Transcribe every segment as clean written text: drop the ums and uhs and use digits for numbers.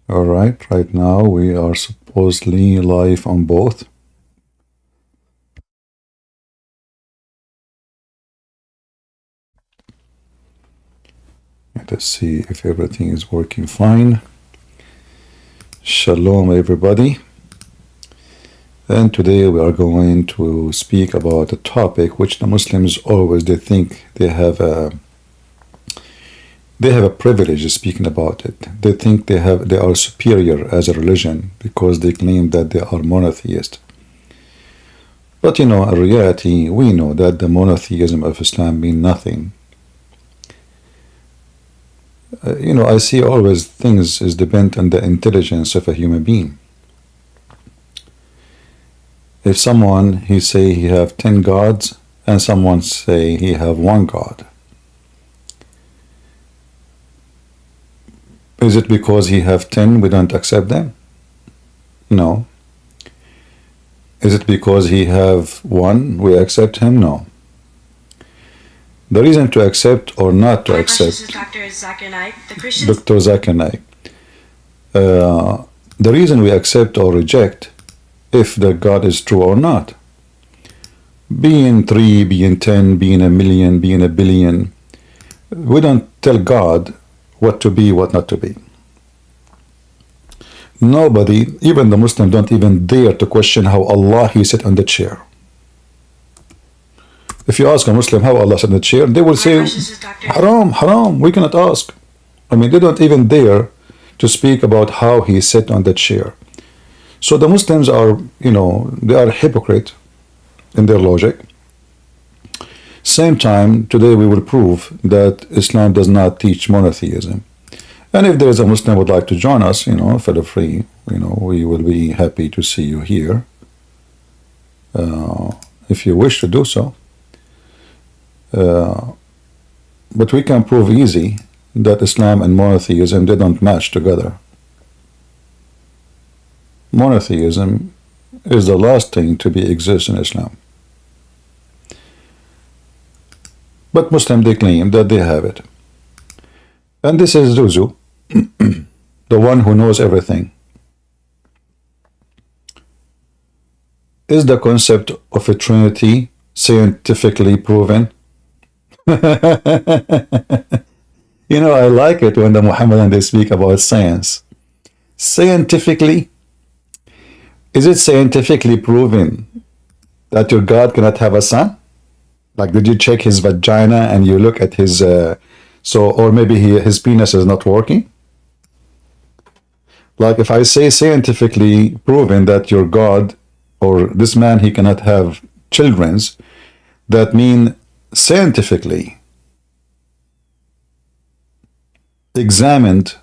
All right, right now we are supposedly live on both. Let's see if everything is working fine. Shalom, everybody. And today we are going to speak about a topic which the Muslims always they think they have a privilege of speaking about it. They think they are superior as a religion because they claim that they are monotheist. But in reality, we know that the monotheism of Islam means nothing. I see always things is depend on the intelligence of a human being. If someone he say he have 10 gods and someone say he have one God, is it because he have 10 we don't accept them? No. Is it because he have one we accept him? No. The reason to accept or not to accept Dr. Zakir Naik, the Christians. Dr. Zakir Naik. The reason we accept or reject if the God is true or not. Being 3, being 10, being a million, being a billion, we don't tell God what to be, what not to be. Nobody, even the Muslims, don't even dare to question how Allah he sat on the chair. If you ask a Muslim how Allah sat on the chair, they will say, haram, haram, we cannot ask. I mean, they don't even dare to speak about how he sat on the chair. So the Muslims are, they are hypocrite in their logic. Same time, today we will prove that Islam does not teach monotheism. And if there is a Muslim who would like to join us, feel free. We will be happy to see you here. If you wish to do so. But we can prove easy that Islam and monotheism, they don't match together. Monotheism is the last thing to be exist in Islam. But Muslims, they claim that they have it. And this is Zuzu, the one who knows everything. Is the concept of a Trinity scientifically proven? I like it when the Muhammadans they speak about science. Scientifically, is it scientifically proven that your God cannot have a son? Like, did you check his vagina and you look at his, or maybe his penis is not working? Like, if I say scientifically proven that your God or this man, he cannot have childrens, that mean scientifically examined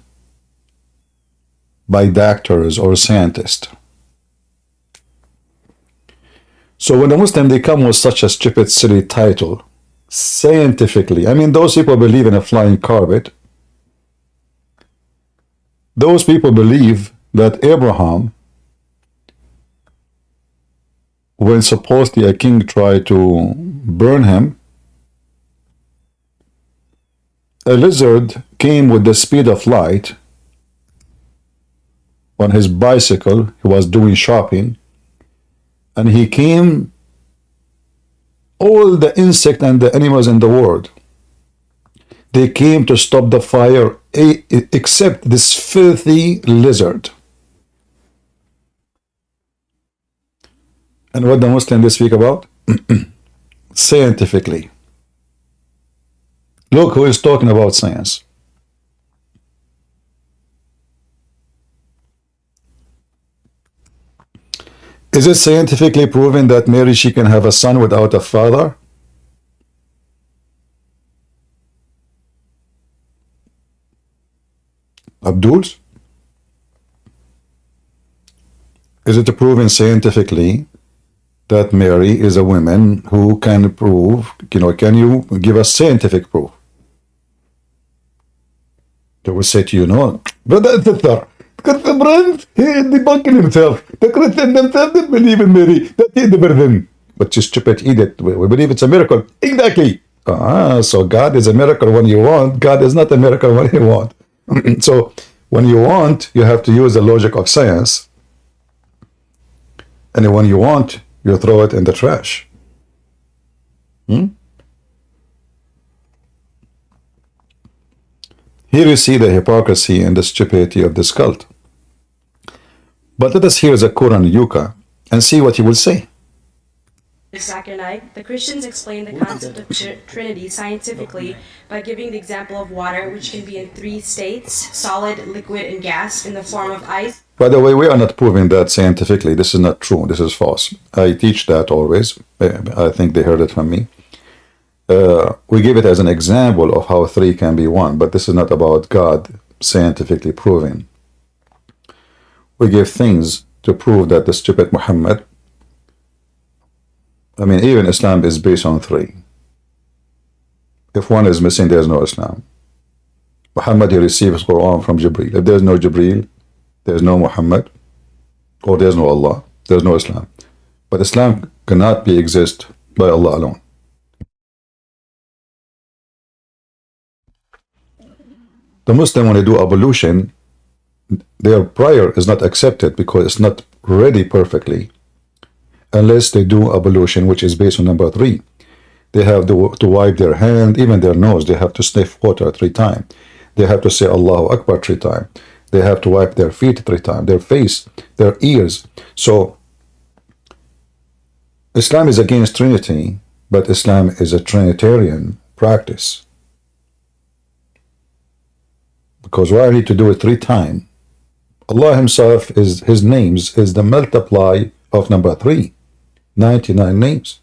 by doctors or scientists. So when the Muslim, they come with such a stupid, silly title, scientifically, I mean, those people believe in a flying carpet. Those people believe that Abraham, when supposedly a king tried to burn him, a lizard came with the speed of light on his bicycle. He was doing shopping, and he came all the insects and the animals in the world. They came to stop the fire, except this filthy lizard. And what the Muslims they speak about? Scientifically. Look who is talking about science. Is it scientifically proven that Mary, she can have a son without a father? Abdul's? Is it proven scientifically that Mary is a woman who can prove, can you give us scientific proof? They will say to you, no, brother, the brand, he debunking himself. The Christians themselves didn't believe in Mary. That is the burden. But you stupid idiot, we believe it's a miracle. Exactly. So God is a miracle when you want. God is not a miracle when you want. So When you want, you have to use the logic of science. And when you want, you throw it in the trash. Here you see the hypocrisy and the stupidity of this cult. But let us hear the Quran Yuka and see what he will say. Zakir Naik, the Christians explain the concept of Trinity scientifically by giving the example of water, which can be in 3 states, solid, liquid, and gas, in the form of ice. By the way, we are not proving that scientifically. This is not true. This is false. I teach that always. I think they heard it from me. We give it as an example of how 3 can be 1, but this is not about God scientifically proving. We give things to prove that the stupid Muhammad, I mean, even Islam is based on 3. If 1 is missing, there's no Islam. Muhammad, he receives Quran from Jibreel. If there's no Jibreel, there's no Muhammad, or there's no Allah, there's no Islam. But Islam cannot be exist by Allah alone. The Muslim, when they do ablution, their prayer is not accepted because it's not ready perfectly unless they do ablution, which is based on number 3. They have to wipe their hand, even their nose. They have to sniff water 3 times. They have to say Allahu Akbar 3 times. They have to wipe their feet 3 times, their face, their ears. So Islam is against Trinity, but Islam is a Trinitarian practice. Because why I need to do it 3 times? Allah himself, is his names is the multiply of number 3. 99 names.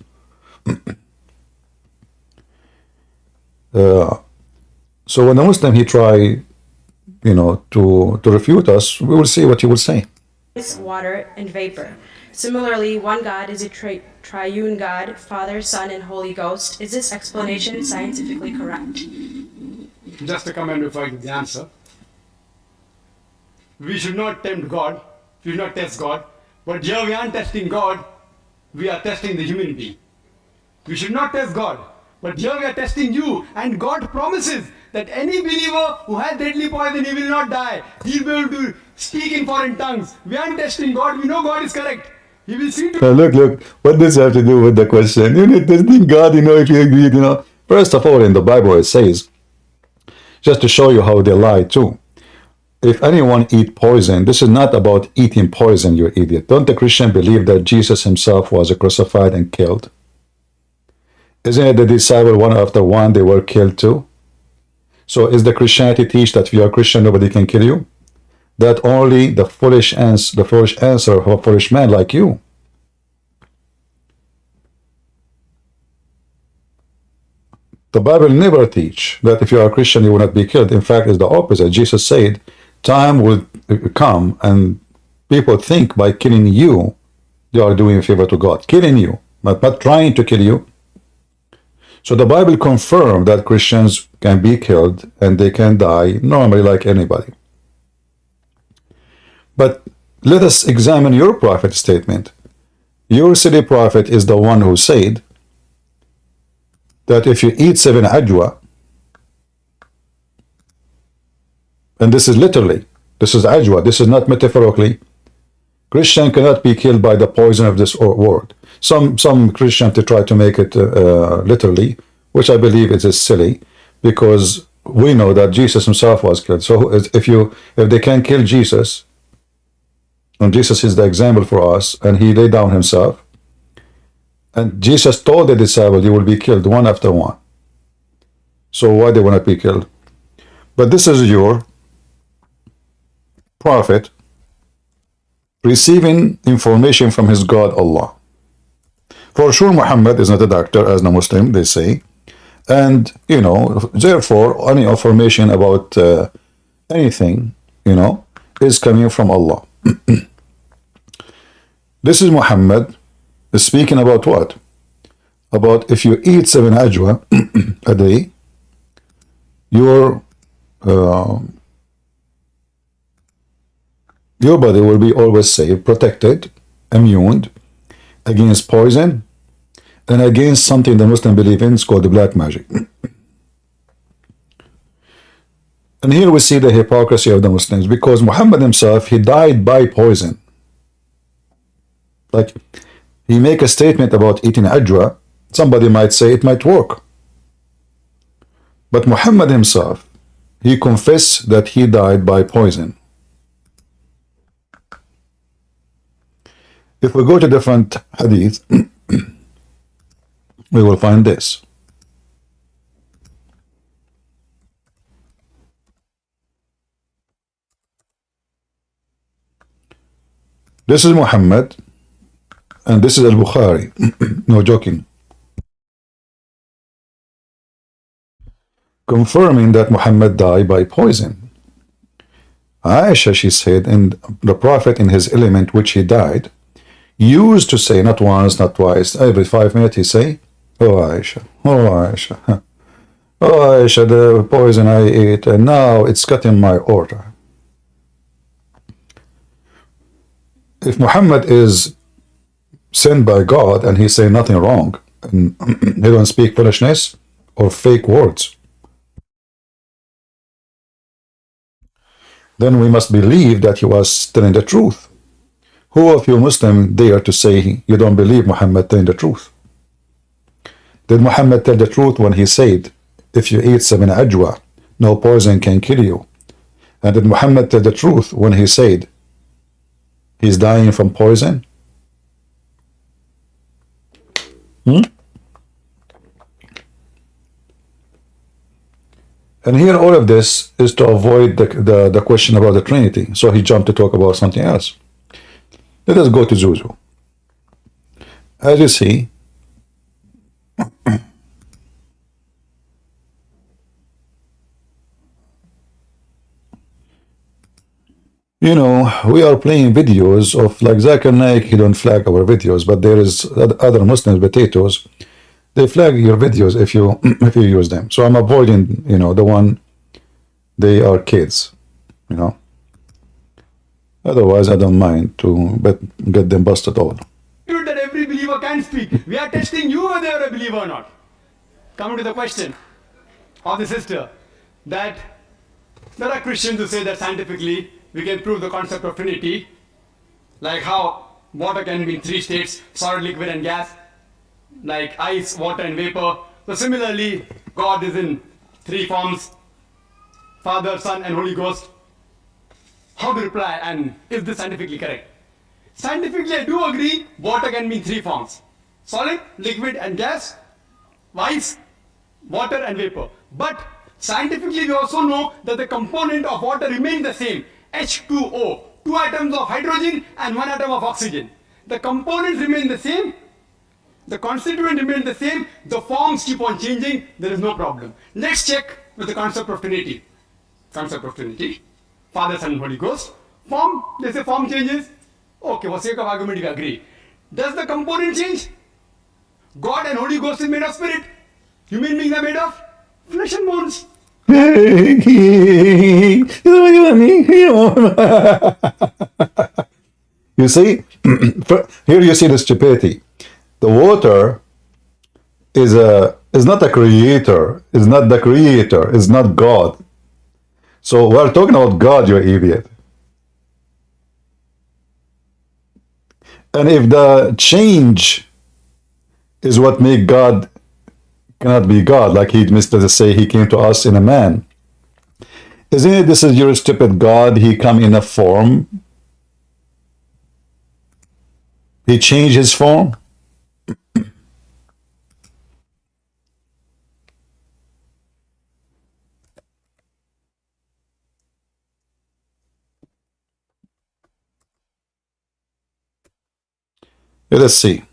So when a Muslim he try, to refute us, we will see what he will say. Water and vapor. Similarly, one God is a triune God, Father, Son, and Holy Ghost. Is this explanation scientifically correct? Just a comment before I give the answer. We should not tempt God, we should not test God, but here we aren't testing God, we are testing the human being. We should not test God, but here we are testing you, and God promises that any believer who has deadly poison, he will not die. He'll be able to speak in foreign tongues. We aren't testing God, we know God is correct. He will see to... Look, what does have to do with the question? You're not testing God, if you agree, First of all, in the Bible it says, just to show you how they lie too. If anyone eat poison, this is not about eating poison, you idiot. Don't the Christian believe that Jesus himself was crucified and killed? Isn't it the disciple one after one, they were killed too? So is the Christianity teach that if you are Christian, nobody can kill you? That only the foolish answer of a foolish man like you. The Bible never teach that if you are a Christian, you will not be killed. In fact, it's the opposite. Jesus said, time will come and people think by killing you, they are doing a favor to God. Killing you, but not trying to kill you. So the Bible confirms that Christians can be killed and they can die normally like anybody. But let us examine your prophet statement. Your city prophet is the one who said that if you eat 7 ajwa, and this is literally, this is ajwa, this is not metaphorically, Christian cannot be killed by the poison of this word. Some Christians to try to make it literally, which I believe is silly, because we know that Jesus himself was killed. So if they can kill Jesus, and Jesus is the example for us, and he laid down himself, and Jesus told the disciples, you will be killed one after one. So why they will not be killed? But this is your prophet receiving information from his God Allah. For sure, Muhammad is not a doctor, as the Muslim they say, and therefore any information about anything is coming from Allah. This is Muhammad is speaking about what? About if you eat 7 ajwa a day, your body will be always safe, protected, immune against poison and against something the Muslim believe in, it's called the black magic. And here we see the hypocrisy of the Muslims, because Muhammad himself, he died by poison. Like, he make a statement about eating ajwa, somebody might say it might work. But Muhammad himself, he confessed that he died by poison. If we go to different hadith, we will find this. This is Muhammad, and this is Al-Bukhari. No joking. Confirming that Muhammad died by poison. Aisha, she said, and the Prophet in his element which he died, used to say, not once, not twice, every 5 minutes he say, oh Aisha, oh Aisha, oh Aisha, the poison I ate, and now it's cutting my order. If Muhammad is sent by God and he say nothing wrong, and he don't speak foolishness or fake words, then we must believe that he was telling the truth. Who of you Muslim dare to say you don't believe Muhammad telling the truth? Did Muhammad tell the truth when he said, if you eat 7 ajwa, no poison can kill you? And did Muhammad tell the truth when he said he's dying from poison? And here all of this is to avoid the question about the Trinity. So he jumped to talk about something else. Let us go to Zuzu. As you see, you know, we are playing videos of like Zakir Naik, he don't flag our videos, but there is other Muslims, potatoes, they flag your videos if you if you use them. So I'm avoiding, you know, the one they are kids, you know. Otherwise, I don't mind to get them busted all. That every believer can speak. We are testing you whether you're a believer or not. Coming to the question of the sister, that there are Christians who say that scientifically we can prove the concept of Trinity, like how water can be in 3 states, solid, liquid, and gas, like ice, water, and vapor. So similarly, God is in 3 forms, Father, Son, and Holy Ghost. How to reply, and is this scientifically correct? Scientifically, I do agree, water can be in 3 forms, solid, liquid, and gas, ice, water, and vapor. But scientifically, we also know that the component of water remains the same, H2O, 2 atoms of hydrogen and 1 atom of oxygen. The components remain the same, the constituent remain the same, the forms keep on changing, there is no problem. Let's check with the concept of Trinity. Concept of Trinity, Father, Son, and Holy Ghost. Form, they say form changes. Okay, for sake of argument, we agree. Does the component change? God and Holy Ghost is made of spirit. Human beings are made of flesh and bones. You see, here you see the stupidity. The water is not a creator, is not the creator, is not God. So we're talking about God, you idiot. And if the change is what make God cannot be God, like he missed to say he came to us in a man, isn't it this is your stupid God? He come in a form, he changed his form. Let us see.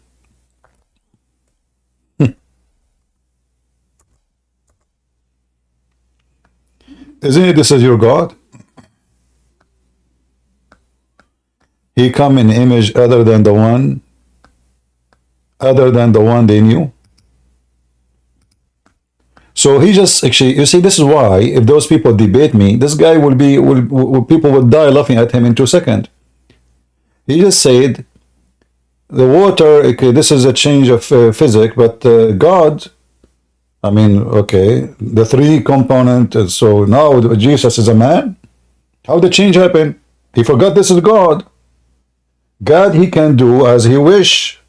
Isn't it this is your God? He come in image other than the one they knew. So he just actually, you see, this is why if those people debate me, this guy people will die laughing at him in 2 seconds. He just said the water, okay, this is a change of physics, but God I mean, okay, the three component. So now Jesus is a man. How did change happen? He forgot this is God. God, he can do as he wish.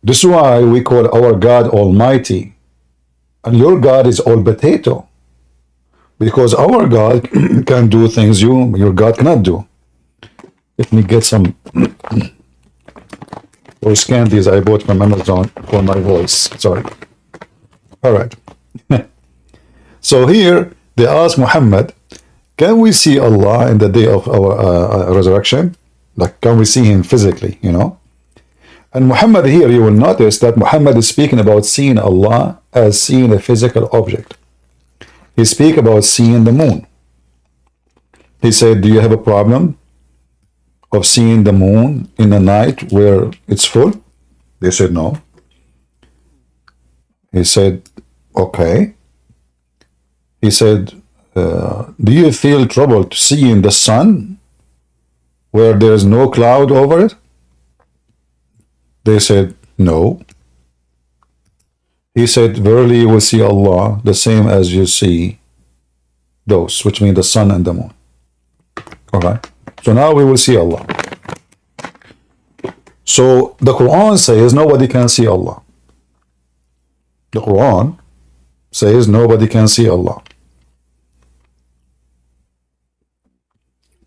This is why we call our God Almighty. And your God is all potato. Because our God can do things your God cannot do. Let me get some those candies I bought from Amazon for my voice. Sorry. All right. So here they ask Muhammad, can we see Allah in the day of our resurrection? Like, can we see him physically, you know? And Muhammad here, you will notice that Muhammad is speaking about seeing Allah as seeing a physical object. He speak about seeing the moon. He said, do you have a problem of seeing the moon in the night where it's full? They said, no. He said, okay. He said, do you feel trouble to seeing the sun where there is no cloud over it? They said, no. He said, verily you will see Allah the same as you see those, which mean the sun and the moon. All right. So now we will see Allah. So the Quran says nobody can see Allah. The Quran says nobody can see Allah.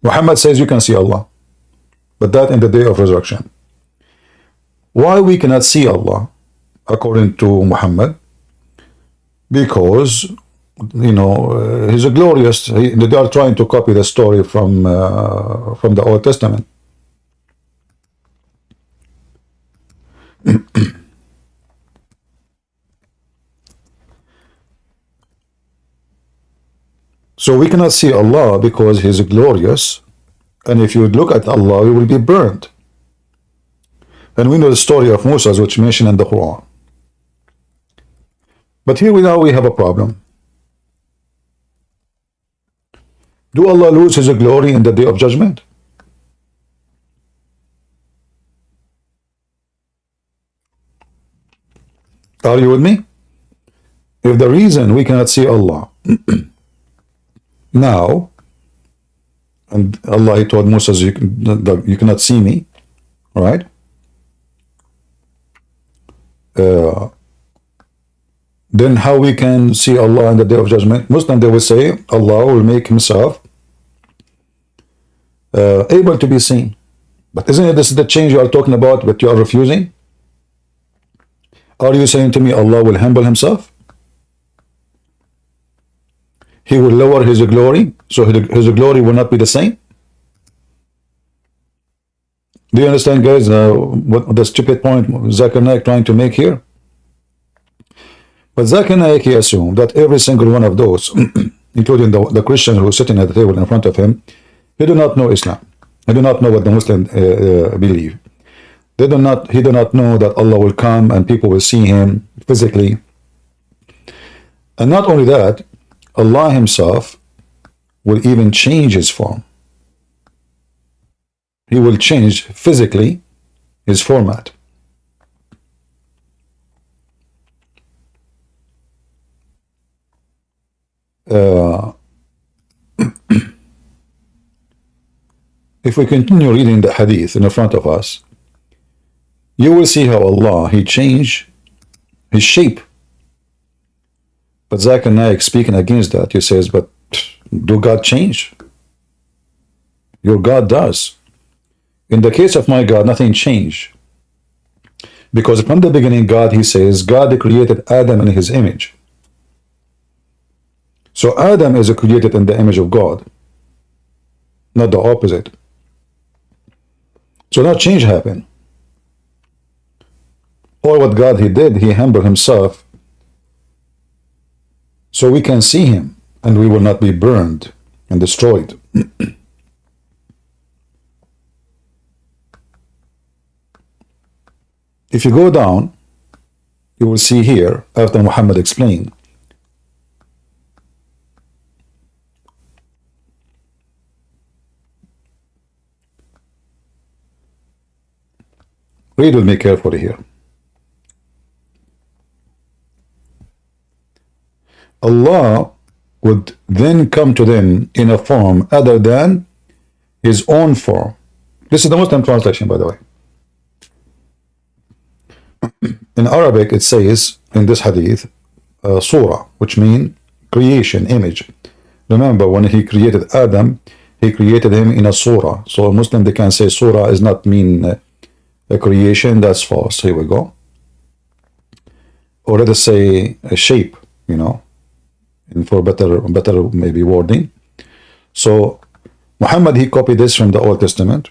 Muhammad says you can see Allah, but that in the day of resurrection. Why we cannot see Allah, according to Muhammad? Because, you know, he's a glorious. They are trying to copy the story from the Old Testament. So we cannot see Allah because He is glorious, and if you look at Allah, you will be burned. And we know the story of Moses, which mentioned in the Quran. But here now we have a problem. Do Allah lose His glory in the day of judgment? Are you with me? If the reason we cannot see Allah now, and Allah, He told Moses, you cannot see me, right? Then how we can see Allah in the day of judgment? Muslim, they will say Allah will make Himself able to be seen. But isn't it this is the change you are talking about, but you are refusing? Are you saying to me Allah will humble Himself? He will lower His glory, so His glory will not be the same? Do you understand, guys, what the stupid point Zakir Naik trying to make here? But Zakir Naik, he assumed that every single one of those, including the Christians who are sitting at the table in front of him, he do not know Islam. He do not know what the Muslims believe. He do not know that Allah will come and people will see Him physically. And not only that, Allah Himself will even change His form. He will change physically His format. If we continue reading the hadith in front of us, you will see how Allah, He changed His shape. But Zakir Naik speaking against that, he says, but do God change? Your God does. In the case of my God, nothing changed. Because from the beginning, God, He says, God created Adam in His image. So Adam is created in the image of God, not the opposite. So no change happened. Or what God He did, He humbled Himself so we can see Him and we will not be burned and destroyed. If you go down, you will see here, after Muhammad explained, read with me carefully here. Allah would then come to them in a form other than his own form. This is the Muslim translation, by the way. In Arabic, it says in this hadith, surah, which means creation, image. Remember, when he created Adam, he created him in a surah. So a Muslim, they can say surah is not mean a creation. That's false. Here we go. Or let us say a shape, you know, and for better maybe wording. So Muhammad, he copied this from the Old Testament.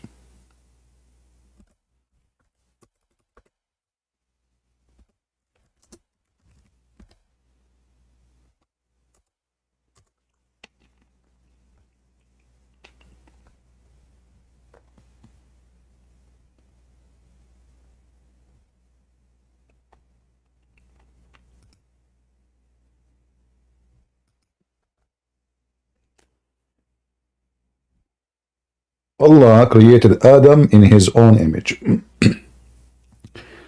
Allah created Adam in his own image.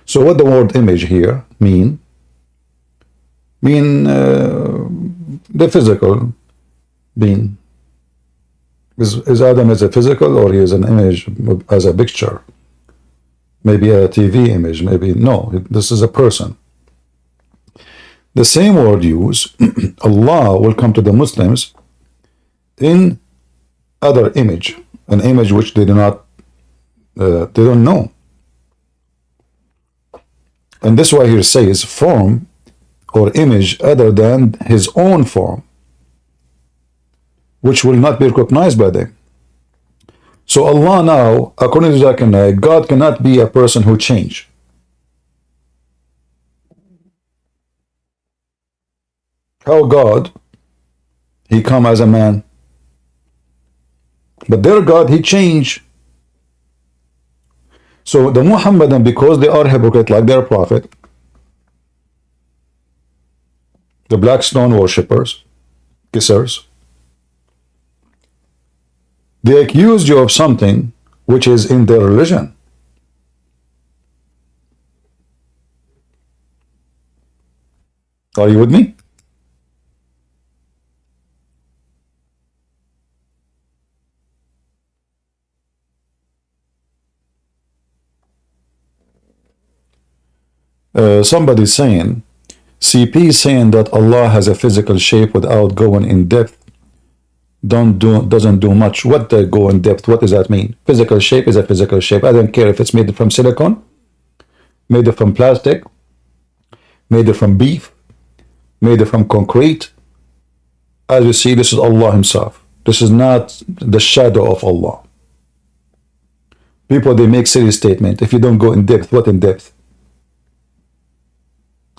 So what the word image here mean? The physical being. Is Adam as a physical, or he is an image as a picture? Maybe a TV image, maybe no, this is a person. The same word used, Allah will come to the Muslims in other image, an image which they don't know. And this is why he says form or image other than his own form, which will not be recognized by them. So Allah now, according to Zakir, God cannot be a person who changed. How God, he come as a man, but their God, he changed. So the Muhammadan, because they are hypocrite like their prophet, the black stone worshippers, kissers, they accuse you of something which is in their religion. Are you with me? Somebody saying, CP saying that Allah has a physical shape without going in depth doesn't do much. What the go in depth? What does that mean? Physical shape is a physical shape. I don't care if it's made from silicone, made from plastic, made from beef, made from concrete. As you see, this is Allah himself. This is not the shadow of Allah. People, they make silly statement. If you don't go in depth, what in depth?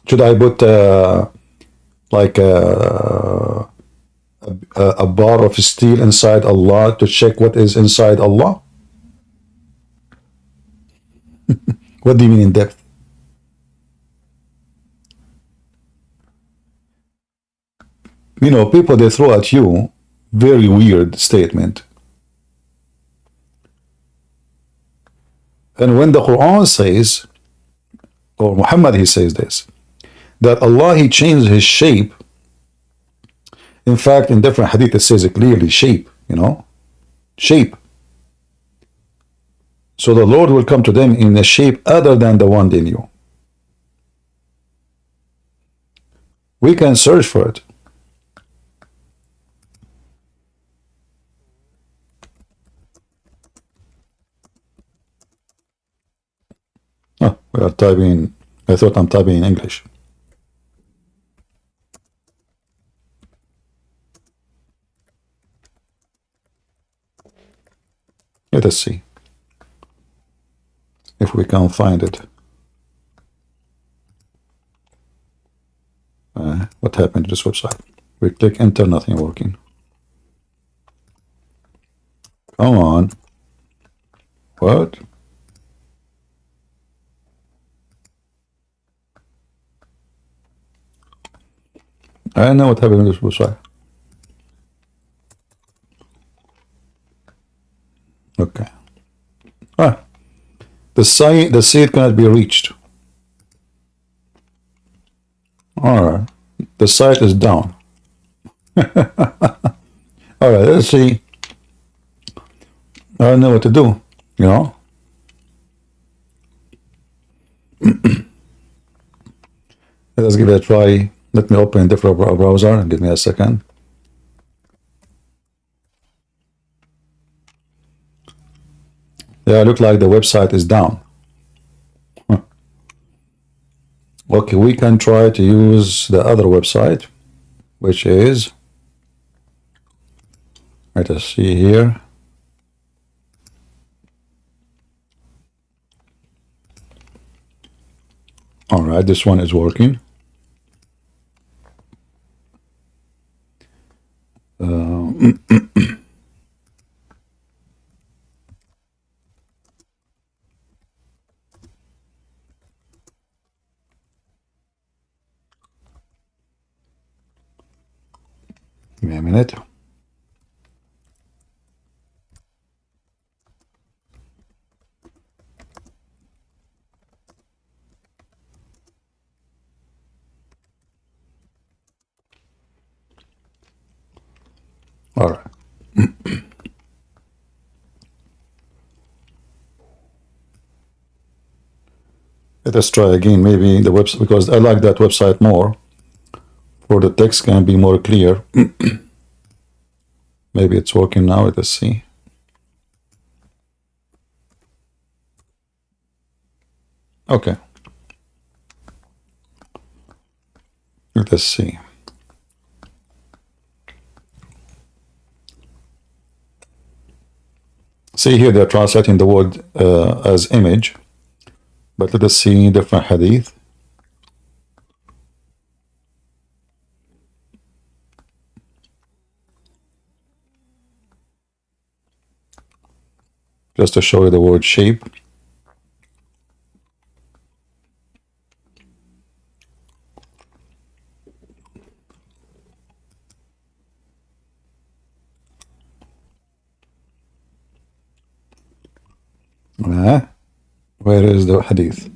Should I put like a bar of steel inside Allah to check what is inside Allah? What do you mean in depth? You know, people, they throw at you very weird statement. And when the Quran says, or Muhammad, he says this, that Allah, he changed his shape. In fact, in different hadith, it says it clearly, shape, you know, shape. So the Lord will come to them in a shape other than the one in you. We can search for it. Oh, we are typing, I thought I'm typing in English. Let us see if we can find it. What happened to this website? We click enter, nothing working. Come on. What? I don't know what happened to this website. Okay. The seed cannot be reached. Alright. The site is down. All right, let's see. I don't know what to do, you know. Let's give it a try. Let me open a different browser. Give me a second. Yeah, look like the website is down. Huh. Okay, we can try to use the other website, which is, let us see here. All right, this one is working. Give me a minute. All right. Let us try again. Maybe the website, because I like that website more. For the text can be more clear. Maybe it's working now. Let us see. Okay. Let us see. See here they're translating the word as image, but let us see different hadith. Just to show you the word shape. Where is the hadith?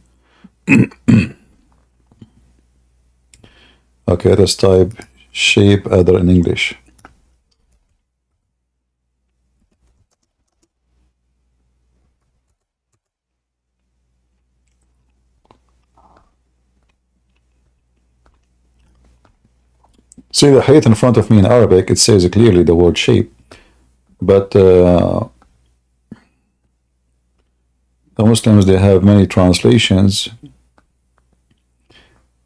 Okay, let us type shape other in English. See the hadith in front of me in Arabic, it says clearly the word shape, but the Muslims, they have many translations,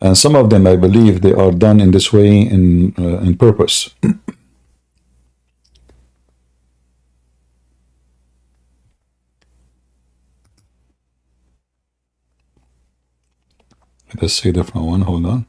and some of them I believe they are done in this way in purpose. Let us see a different one. Hold on.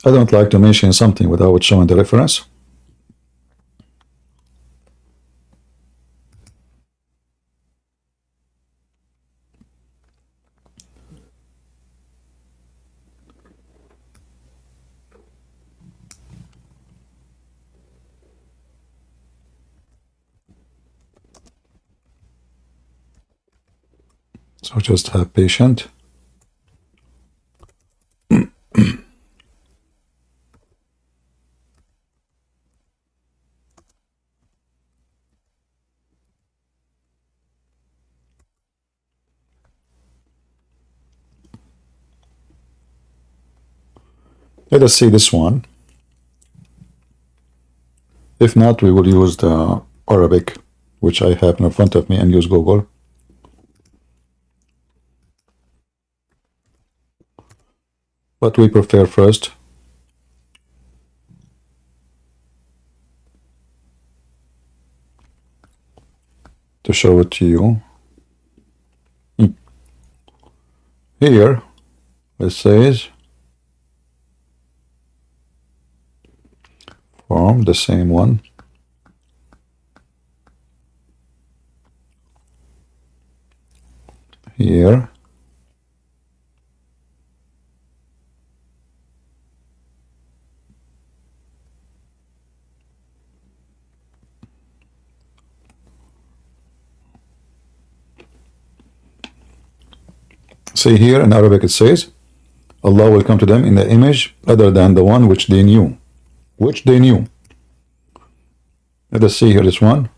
I don't like to mention something without showing the reference. So just have patience. Let us see this one. If not, we will use the Arabic, which I have in front of me, and use Google. But we prefer first to show it to you. Here it says from the same one. Here see here in Arabic it says Allah will come to them in the image other than the one which they knew. Which they knew. Let us see here this one.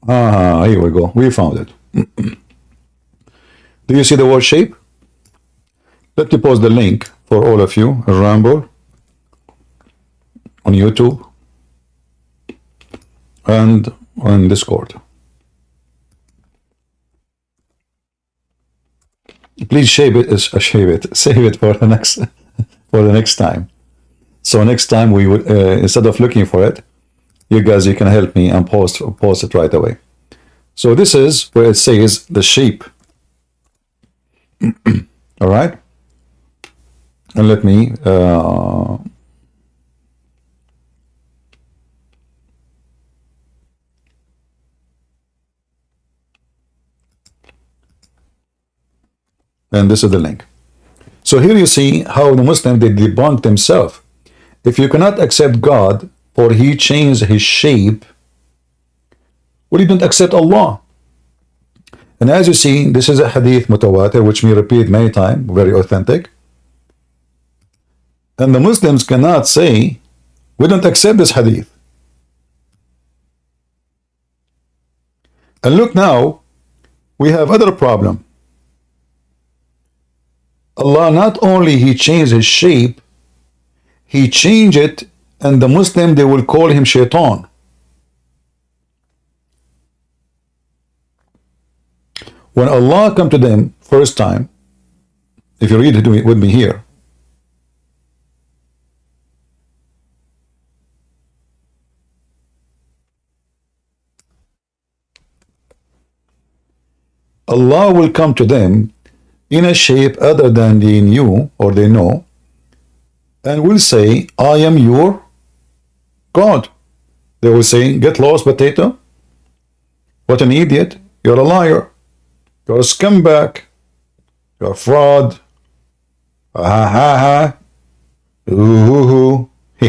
Here we go. We found it. Do you see the word shape? Let me post the link for all of you. Ramble on YouTube and on Discord. Please save it for the next time. So next time we would instead of looking for it, you can help me and post it right away. So this is where it says the shape. All right, and let me and this is the link. So here you see how the Muslims, they debunk themselves. If you cannot accept God for he changed his shape, well, you don't accept Allah. And as you see, this is a hadith mutawatir, which we repeat many times, very authentic. And the Muslims cannot say, we don't accept this hadith. And look now, we have other problem. Allah not only he changed his shape, he changed it, and the Muslim, they will call him shaitan. When Allah come to them first time, if you read it with me here, Allah will come to them in a shape other than they knew or they know, and will say, I am your God. They will say, get lost, potato. What an idiot. You're a liar. You're a scumbag. You're a fraud. Ha ha ha. Ooh. You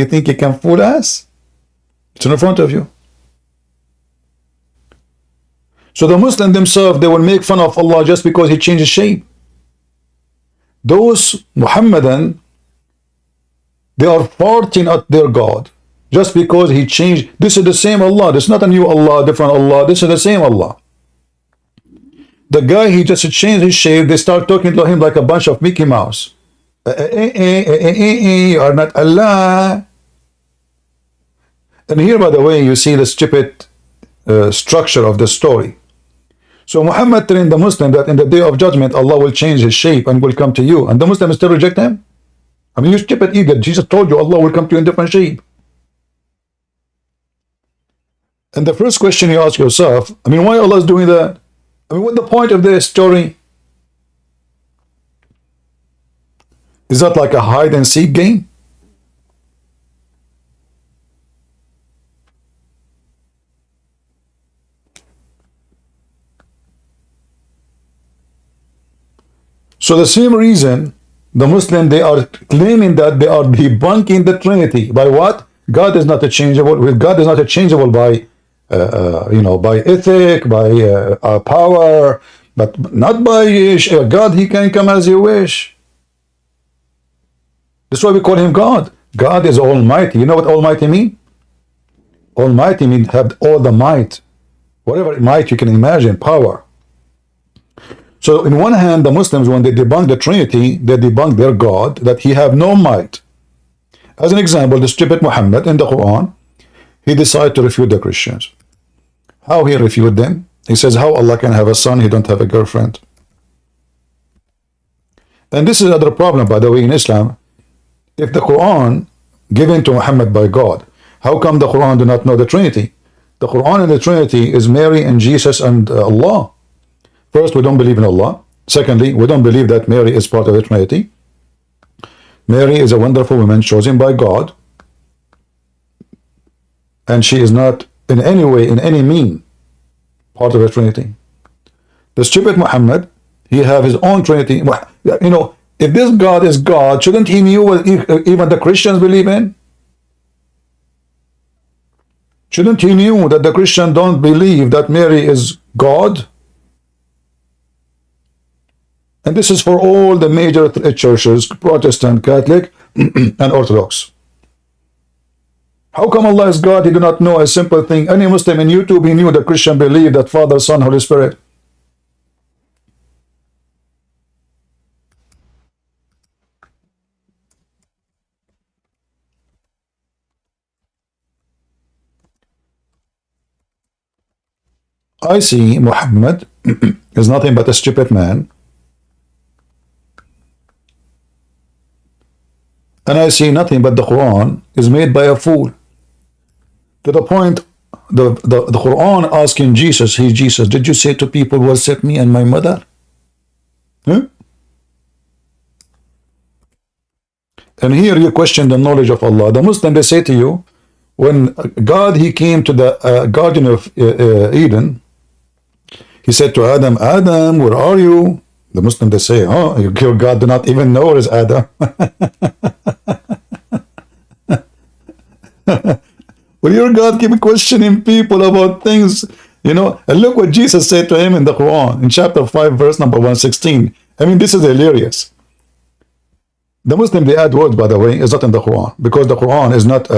think you can fool us? It's in front of you. So the Muslims themselves, they will make fun of Allah just because he changed his shape. Those Muhammadan, they are farting at their God just because he changed. This is the same Allah. This is not a new Allah, different Allah. This is the same Allah. The guy, he just changed his shape. They start talking to him like a bunch of Mickey Mouse. You are not Allah. And here, by the way, you see the stupid structure of the story. So Muhammad trained the Muslim that in the day of judgment, Allah will change his shape and will come to you. And the Muslims still reject him? I mean, you stupid idiot. Jesus told you Allah will come to you in different shape. And the first question you ask yourself, I mean, why Allah is doing that? I mean, what's the point of this story? Is that like a hide and seek game? So the same reason the Muslim, they are claiming that they are debunking the Trinity. By what? God is not changeable. God is not changeable by by ethic, by power, but not by God. He can come as you wish. That's why we call him God. God is almighty. You know what almighty mean? Almighty means have all the might. Whatever might you can imagine, power. So in one hand, the Muslims, when they debunk the Trinity, they debunk their God, that he have no might. As an example, the stupid Muhammad in the Quran, he decided to refute the Christians. How he refuted them? He says, how Allah can have a son, he don't have a girlfriend. And this is another problem, by the way, in Islam. If the Quran given to Muhammad by God. How come the Quran do not know the Trinity? The Quran and the Trinity is Mary and Jesus and Allah. First, we don't believe in Allah. Secondly, we don't believe that Mary is part of the Trinity. Mary is a wonderful woman chosen by God, and she is not in any way, in any mean, part of the Trinity. The stupid Muhammad, he have his own Trinity. You know, if this God is God, shouldn't he know what even the Christians believe in? Shouldn't he know that the Christians don't believe that Mary is God? And this is for all the major churches, Protestant, Catholic, and Orthodox. How come Allah is God? He do not know a simple thing. Any Muslim in YouTube, he knew that Christian believe that Father, Son, Holy Spirit. I see Muhammad is nothing but a stupid man. And I see nothing but the Quran is made by a fool. To the point, the Quran asking Jesus, hey Jesus, did you say to people, worship me and my mother? Huh? And here you question the knowledge of Allah. The Muslim, they say to you, when God, he came to the Garden of Eden, he said to Adam, Adam, where are you? The Muslim, they say, oh, your God do not even know where is Adam. Well, your God keep questioning people about things, you know. And look what Jesus said to him in the Quran, in chapter 5, verse number 116. I mean, this is hilarious. The Muslim, they add words, by the way, is not in the Quran, because the Quran is not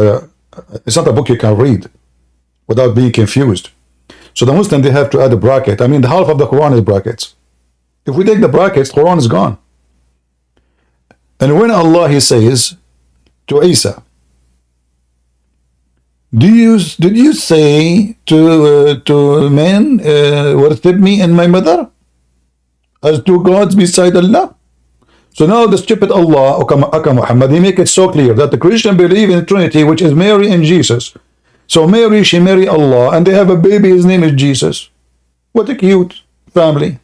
it's not a book you can read without being confused. So the Muslim, they have to add a bracket. I mean, the half of the Quran is brackets. If we take the brackets, the Quran is gone. And when Allah, he says to Isa, did you say to men, worship me and my mother as two gods beside Allah? So now the stupid Allah, Akan Muhammad, he make it so clear that the Christian believe in Trinity, which is Mary and Jesus. So Mary, she marry Allah, and they have a baby, his name is Jesus. What a cute family.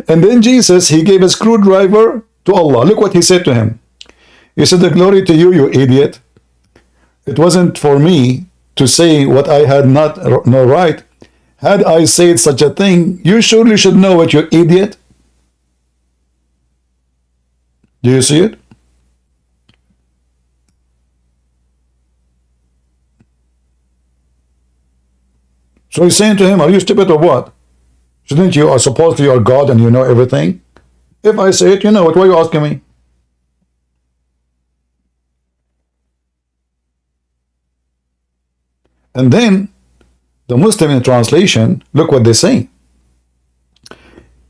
And then Jesus, he gave a screwdriver to Allah. Look what he said to him. He said, the glory to you, you idiot. It wasn't for me to say what I had no right. Had I said such a thing, you surely should know it, you idiot. Do you see it? So he's saying to him, are you stupid or what? Shouldn't you are supposed to you are God and you know everything? If I say it, you know it. Why are you asking me? And then the Muslim in translation, look what they say.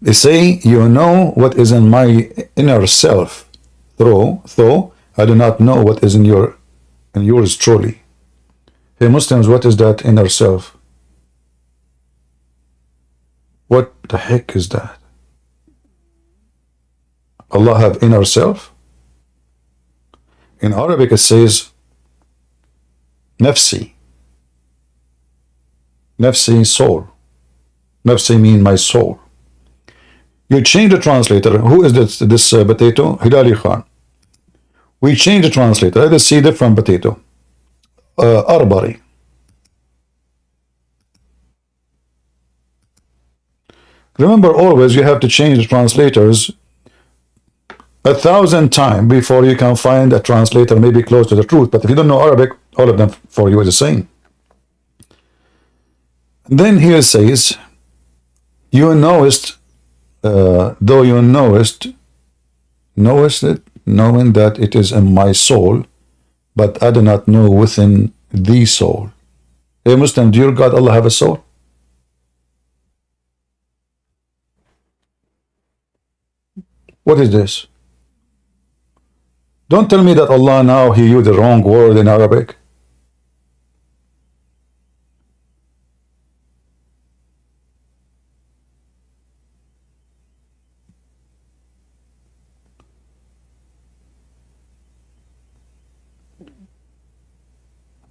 They say, you know what is in my inner self, though I do not know what is in yours truly. Hey Muslims, what is that inner self? What the heck is that? Allah have inner self? In Arabic it says, nafsi. Nafsi, soul. Nafsi mean my soul. You change the translator. Who is this potato? Hilali Khan. We change the translator. Let us see different potato. Arbari. Remember, always you have to change the translators 1,000 times before you can find a translator maybe close to the truth. But if you don't know Arabic, all of them for you is the same. Then here it says, you knowest, though you knowest it, knowing that it is in my soul, but I do not know within the soul. Hey Muslim, do your God Allah have a soul? What is this? Don't tell me that Allah now he used the wrong word in Arabic.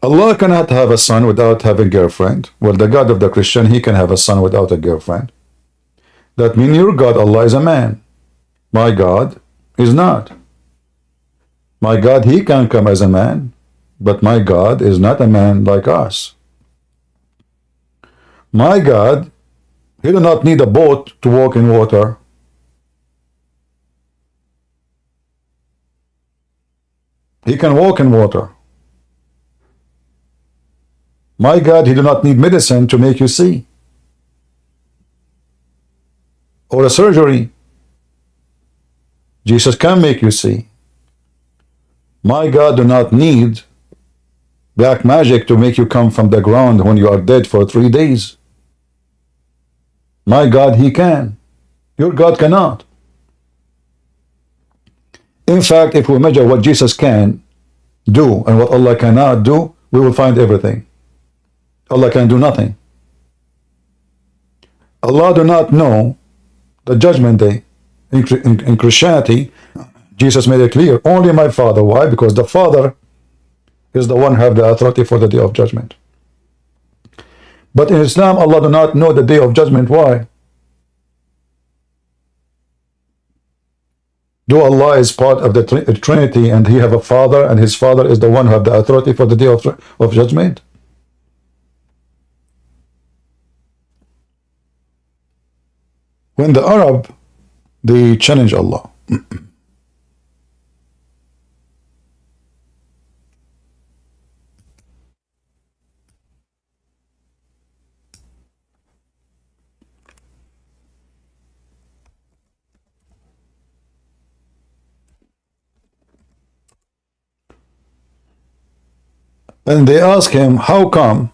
Allah cannot have a son without having a girlfriend. Well, the God of the Christian, he can have a son without a girlfriend. That means your God, Allah, is a man. My God is not. My God, he can come as a man, but my God is not a man like us. My God, he do not need a boat to walk in water. He can walk in water. My God, he do not need medicine to make you see, or a surgery. Jesus can make you see. My God do not need black magic to make you come from the ground when you are dead for 3 days. My God, he can. Your God cannot. In fact, if we measure what Jesus can do and what Allah cannot do, we will find everything. Allah can do nothing. Allah do not know the judgment day. In Christianity, Jesus made it clear, only my Father. Why? Because the Father is the one who have the authority for the day of judgment. But in Islam, Allah do not know the day of judgment. Why? Do Allah is part of the Trinity and he have a father and his father is the one who have the authority for the day of judgment? When the Arab, they challenge Allah. And they ask him, how come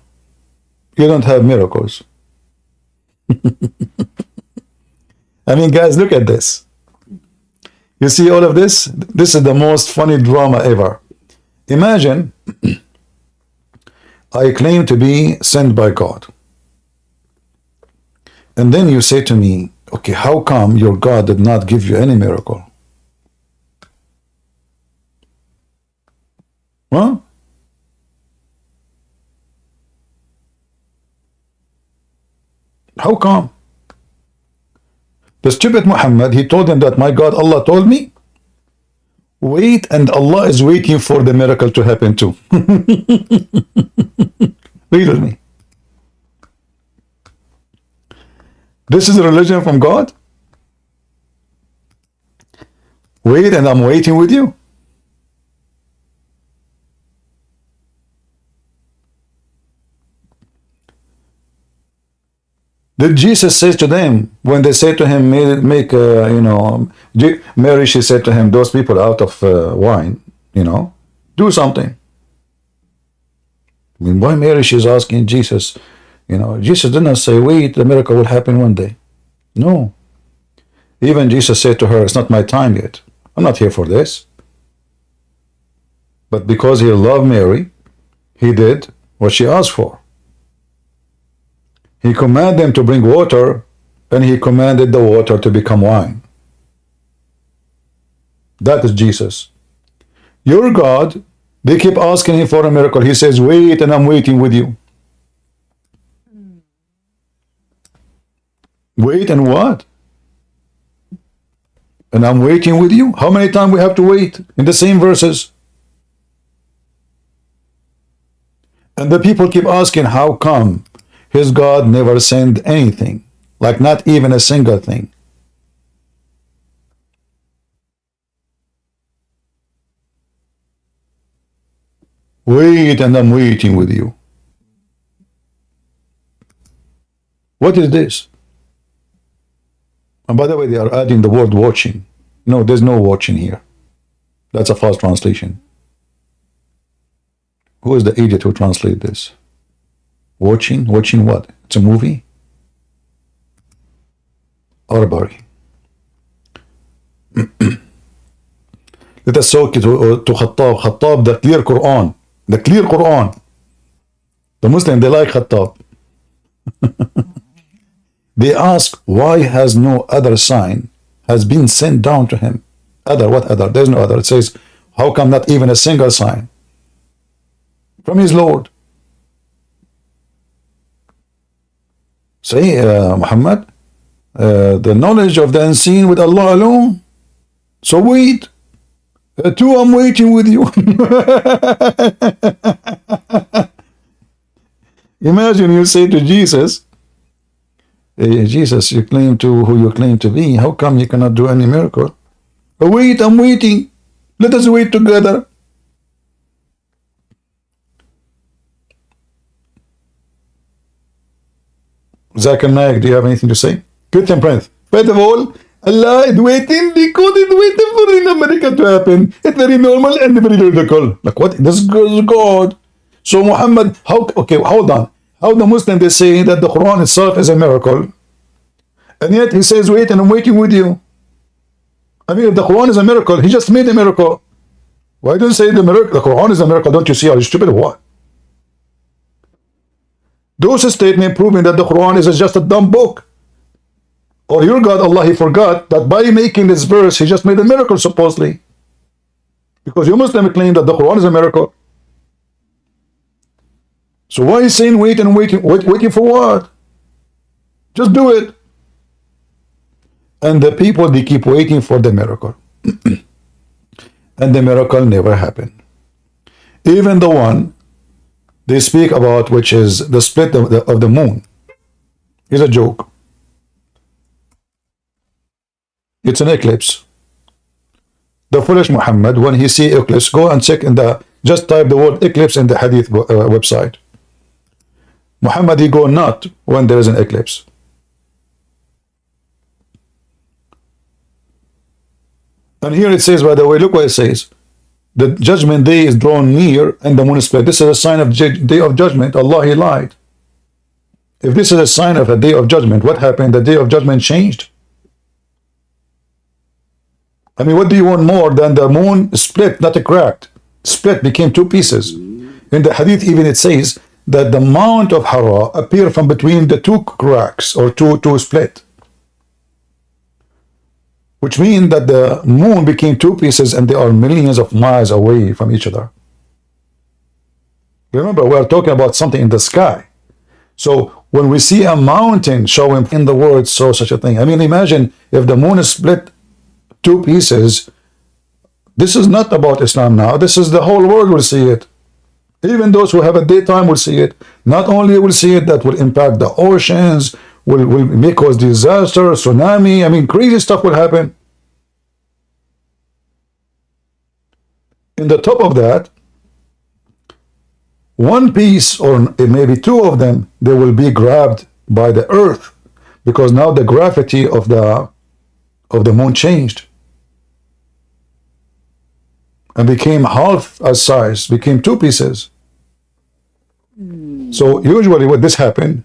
you don't have miracles? I mean, guys, look at this. You see all of this? This is the most funny drama ever. Imagine I claim to be sent by God. And then you say to me, okay, how come your God did not give you any miracle? Huh? How come? The stupid Muhammad, he told him that my God, Allah told me, wait, and Allah is waiting for the miracle to happen too. Read with me. This is a religion from God? Wait, and I'm waiting with you. Did Jesus say to them, when they say to him, Mary, she said to him, those people out of wine, do something. I mean, why Mary, she's asking Jesus, Jesus did not say, wait, the miracle will happen one day. No. Even Jesus said to her, it's not my time yet. I'm not here for this. But because he loved Mary, he did what she asked for. He commanded them to bring water, and he commanded the water to become wine. That is Jesus. Your God, they keep asking him for a miracle. He says, wait, and I'm waiting with you. Wait, and what? And I'm waiting with you? How many times we have to wait in the same verses? And the people keep asking, how come his God never sent anything? Like not even a single thing. Wait, and I'm waiting with you. What is this? And by the way, they are adding the word watching. No, there's no watching here. That's a false translation. Who is the idiot who translated this? Watching? Watching what? It's a movie? Arbari. Let us talk to Khattab. Khattab, the clear Quran. The clear Quran. The Muslim, they like Khattab. They ask, why has no other sign has been sent down to him? Other, what other? There's no other. It says, how come not even a single sign? from his Lord. Say, Muhammad, the knowledge of the unseen with Allah alone. So wait. Two, I'm waiting with you. Imagine you say to Jesus, hey, Jesus, you claim to who you claim to be. How come you cannot do any miracle? Oh, wait, I'm waiting. Let us wait together. Zakir Naik, do you have anything to say? Good and Prince. First of all, Allah is waiting because it's waiting for in America to happen. It's very normal and very logical. Like what? This is God. So Muhammad, how? Okay, hold on. How the Muslim they say that the Quran itself is a miracle, and yet he says, "Wait, and I'm waiting with you." I mean, if the Quran is a miracle, he just made a miracle. Why don't you say the miracle? The Quran is a miracle. Don't you see? Are you stupid or what? Those statements proving that the Quran is just a dumb book. Or your God, Allah, he forgot that by making this verse, he just made a miracle, supposedly. Because you Muslims claim that the Quran is a miracle. So why is saying wait and waiting? Waiting for what? Just do it. And the people, they keep waiting for the miracle. And the miracle never happened. Even the one they speak about, which is the split of the moon, is a joke. It's an eclipse. The foolish Muhammad, when he see eclipse, go and check in the, just type the word eclipse in the hadith website. Muhammad, he go not when there is an eclipse. And here it says, by the way, look what it says. The judgment day is drawn near and the moon is split. This is a sign of day of judgment. Allah, he lied. If this is a sign of a day of judgment, what happened? The day of judgment changed. I mean, what do you want more than the moon split, not a cracked? Split, became two pieces. In the hadith even it says that the Mount of Hara appeared from between the two cracks or two split. Which means that the moon became two pieces and they are millions of miles away from each other. Remember, we are talking about something in the sky. So when we see a mountain showing in the world, so such a thing. I mean, imagine if the moon is split two pieces. This is not about Islam now. This is the whole world will see it. Even those who have a daytime will see it. Not only will see it, that will impact the oceans, will make cause disaster, tsunami. I mean, crazy stuff will happen. In the top of that, one piece or maybe two of them, they will be grabbed by the earth because now the gravity of the moon changed and became half as size, became two pieces. So usually when this happened,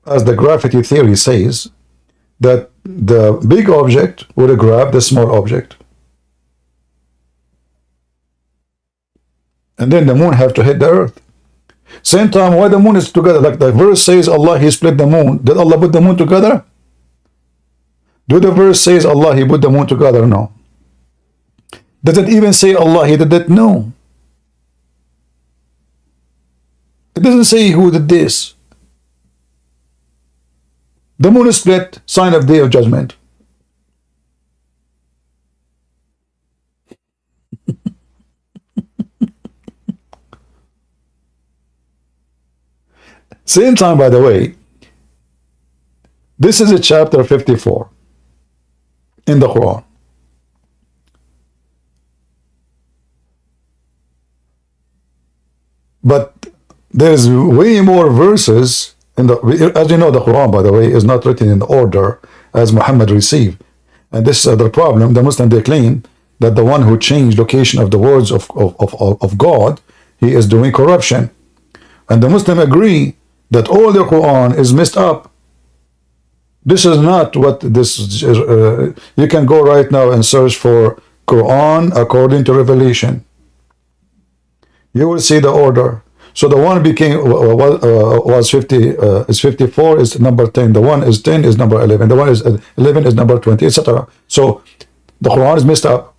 as the gravity theory says, that the big object would grab the small object. And then the moon have to hit the earth. Same time, why the moon is together? Like the verse says, Allah, he split the moon. Did Allah put the moon together? Do the verse says Allah, he put the moon together? No. Does it even say Allah, he did that? No. It doesn't say who did this. The moon is split, sign of day of judgment. Same time, by the way, this is a chapter 54 in the Quran. But there's way more verses in the, as you know, the Quran, by the way, is not written in the order as Muhammad received. And this is the problem. The Muslim, they claim that the one who changed location of the words of God, he is doing corruption. And the Muslim agree that all the Quran is messed up. This is not what this is. You can go right now and search for Quran according to Revelation. You will see the order. So the one became was 50 is 54 is number 10. The one is 10 is number 11. The one is 11 is number 20, etc. So the Quran is messed up.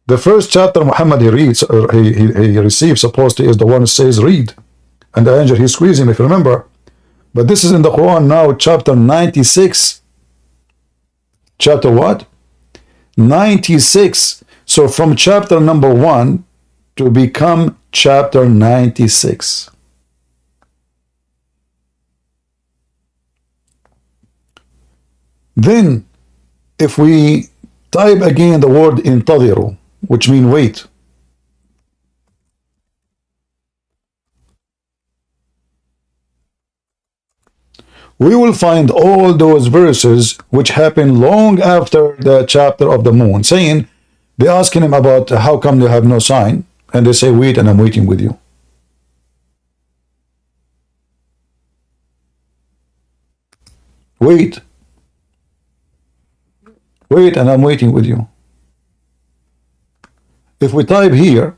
The first chapter Muhammad he reads, or he receives supposedly, is the one who says read. And the angel, he squeezed him, if you remember. But this is in the Quran now, chapter 96. Chapter what? 96. So from chapter number 1 to become chapter 96. Then, if we type again the word intadiru, which means wait, we will find all those verses which happen long after the chapter of the moon, saying, they're asking him about how come they have no sign, and they say, wait, and I'm waiting with you. Wait. Wait, and I'm waiting with you. If we type here,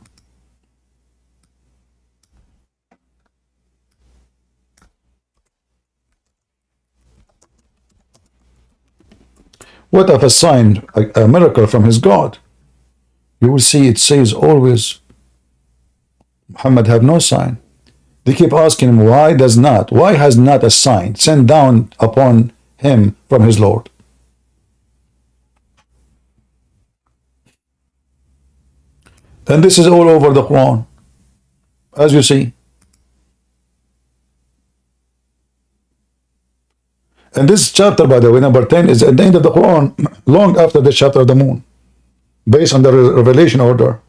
what of a sign, a miracle from his God? You will see it says always, Muhammad have no sign. They keep asking him, why has not a sign sent down upon him from his Lord? And this is all over the Quran, as you see. And this chapter, by the way, number 10, is at the end of the Quran, long after the chapter of the moon, based on the revelation order.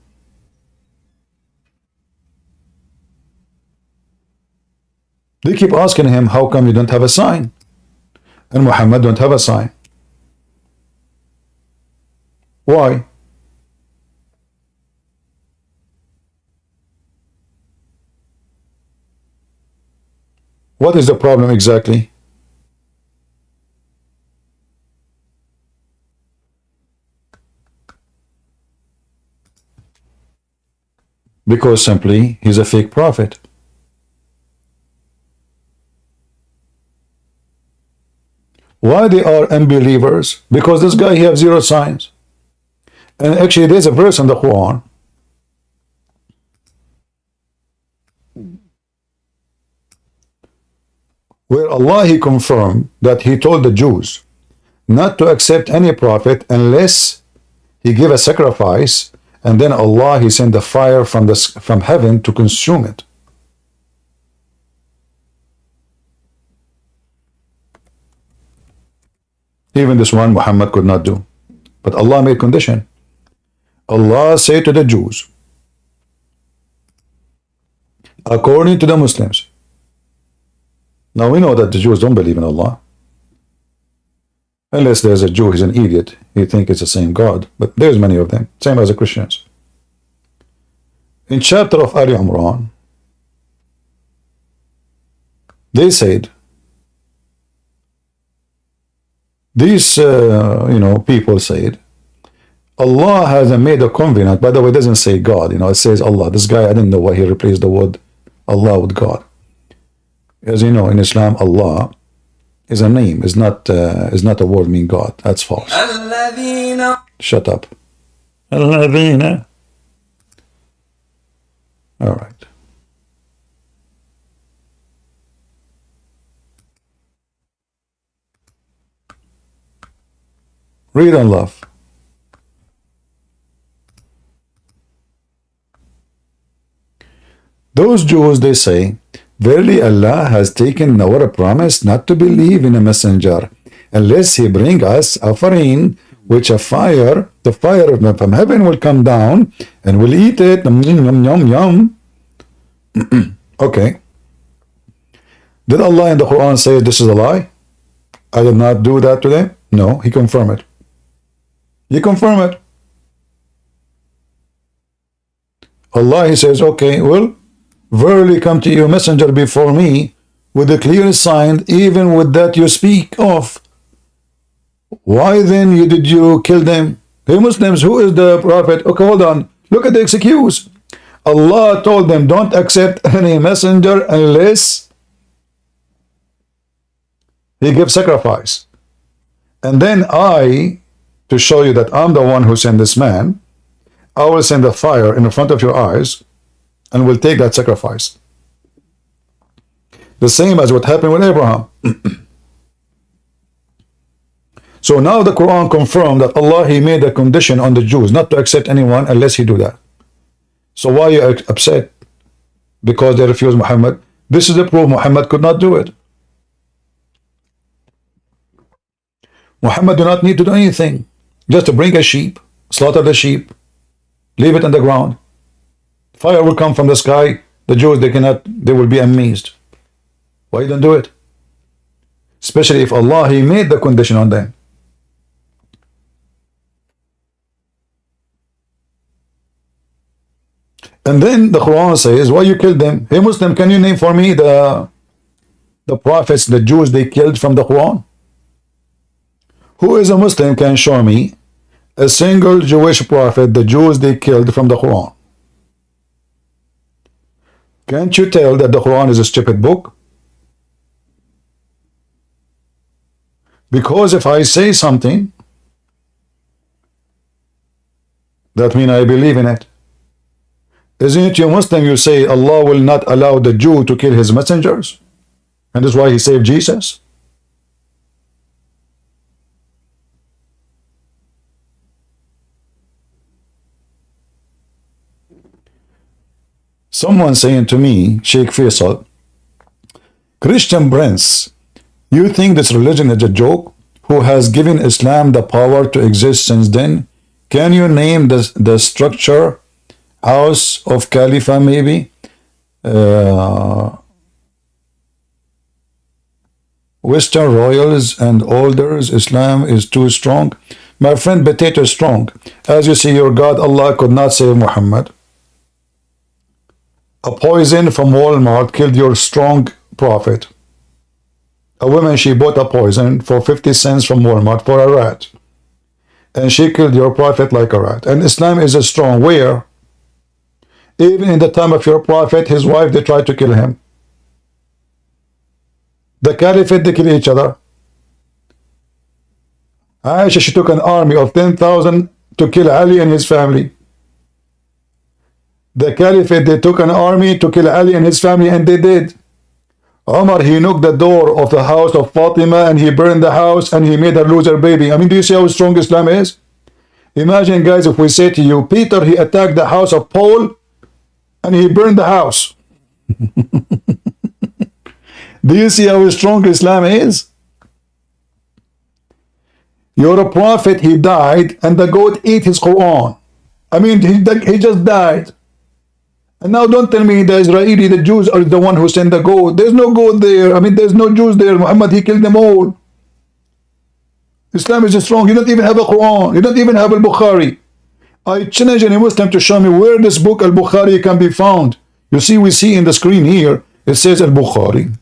They keep asking him, how come you don't have a sign? And Muhammad don't have a sign. Why? What is the problem exactly? Because simply he's a fake prophet. Why they are unbelievers? Because this guy, he has zero signs. And actually there's a verse in the Quran where Allah, he confirmed that he told the Jews not to accept any prophet unless he give a sacrifice, and then Allah, he sent the fire from heaven to consume it. Even this one Muhammad could not do. But Allah made condition. Allah said to the Jews, according to the Muslims. Now we know that the Jews don't believe in Allah. Unless there's a Jew, he's an idiot. He thinks it's the same God. But there's many of them. Same as the Christians. In chapter of Ali Imran, they said, these people said, Allah has made a covenant. By the way, it doesn't say God. It says Allah. This guy, I didn't know why he replaced the word Allah with God. As you know, in Islam, Allah is a name. Is not a word mean God. That's false. Shut up. Alladhina. All right. Read on love. Those Jews, they say, verily Allah has taken our promise not to believe in a messenger unless he bring us offering which the fire from heaven will come down and will eat it. Yum, yum, yum. Okay. Did Allah in the Quran say this is a lie? I did not do that to them? No, he confirmed it. He confirmed it. Allah, he says, okay, well, verily come to you a messenger before me with a clear sign, even with that you speak of. Why then did you kill them? Hey Muslims, who is the prophet? Okay, hold on. Look at the excuse. Allah told them, don't accept any messenger unless he gives sacrifice. And then I, to show you that I'm the one who sent this man, I will send a fire in front of your eyes and will take that sacrifice. The same as what happened with Abraham. So now the Quran confirmed that Allah, He made a condition on the Jews not to accept anyone unless He do that. So why are you upset? Because they refused Muhammad. This is the proof Muhammad could not do it. Muhammad do not need to do anything. Just to bring a sheep, slaughter the sheep, leave it on the ground. Fire will come from the sky. The Jews, they will be amazed. Why don't do it? Especially if Allah, He made the condition on them. And then the Quran says, why you killed them? Hey Muslim, can you name for me the prophets, the Jews they killed from the Quran? Who is a Muslim can show me a single Jewish prophet the Jews they killed from the Quran? Can't you tell that the Quran is a stupid book? Because if I say something, that means I believe in it. Isn't it you Muslim, you say Allah will not allow the Jew to kill his messengers? And that's why He saved Jesus? Someone saying to me, Sheikh Faisal, Christian Prince, you think this religion is a joke? Who has given Islam the power to exist since then? Can you name the structure? House of Khalifa, maybe? Western royals and elders. Islam is too strong. My friend, potato strong. As you see, your God, Allah, could not save Muhammad. A poison from Walmart killed your strong prophet. A woman, she bought a poison for 50 cents from Walmart for a rat. And she killed your prophet like a rat. And Islam is a strong. Where? Even in the time of your prophet, his wife, they tried to kill him. The caliphate, they kill each other. Aisha, she took an army of 10,000 to kill Ali and his family. The caliphate, they took an army to kill Ali and his family, and they did. Omar, he knocked the door of the house of Fatima and he burned the house and he made her lose her baby. I mean, do you see how strong Islam is? Imagine, guys, if we say to you, Peter, he attacked the house of Paul and he burned the house. Do you see how strong Islam is? Your prophet, he died and the goat ate his Quran. I mean, he just died. And now don't tell me the Israeli, the Jews are the one who sent the goat. There's no goat there. I mean, there's no Jews there. Muhammad, he killed them all. Islam is strong. You don't even have a Quran. You don't even have al-Bukhari. I challenge any Muslim to show me where this book al-Bukhari can be found. You see, we see in the screen here, it says al-Bukhari.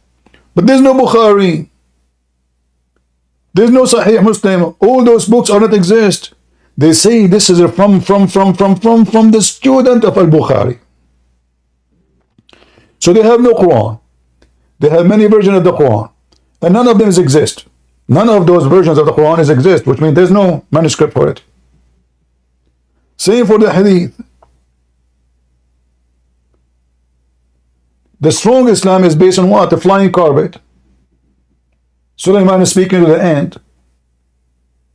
But there's no Bukhari. There's no Sahih Muslim. All those books are not exist. They say this is from the student of al-Bukhari. So they have no Quran. They have many versions of the Quran. And none of them exist. None of those versions of the Quran exist, which means there's no manuscript for it. Same for the Hadith. The strong Islam is based on what? The flying carpet. Sulaiman is speaking to the ant.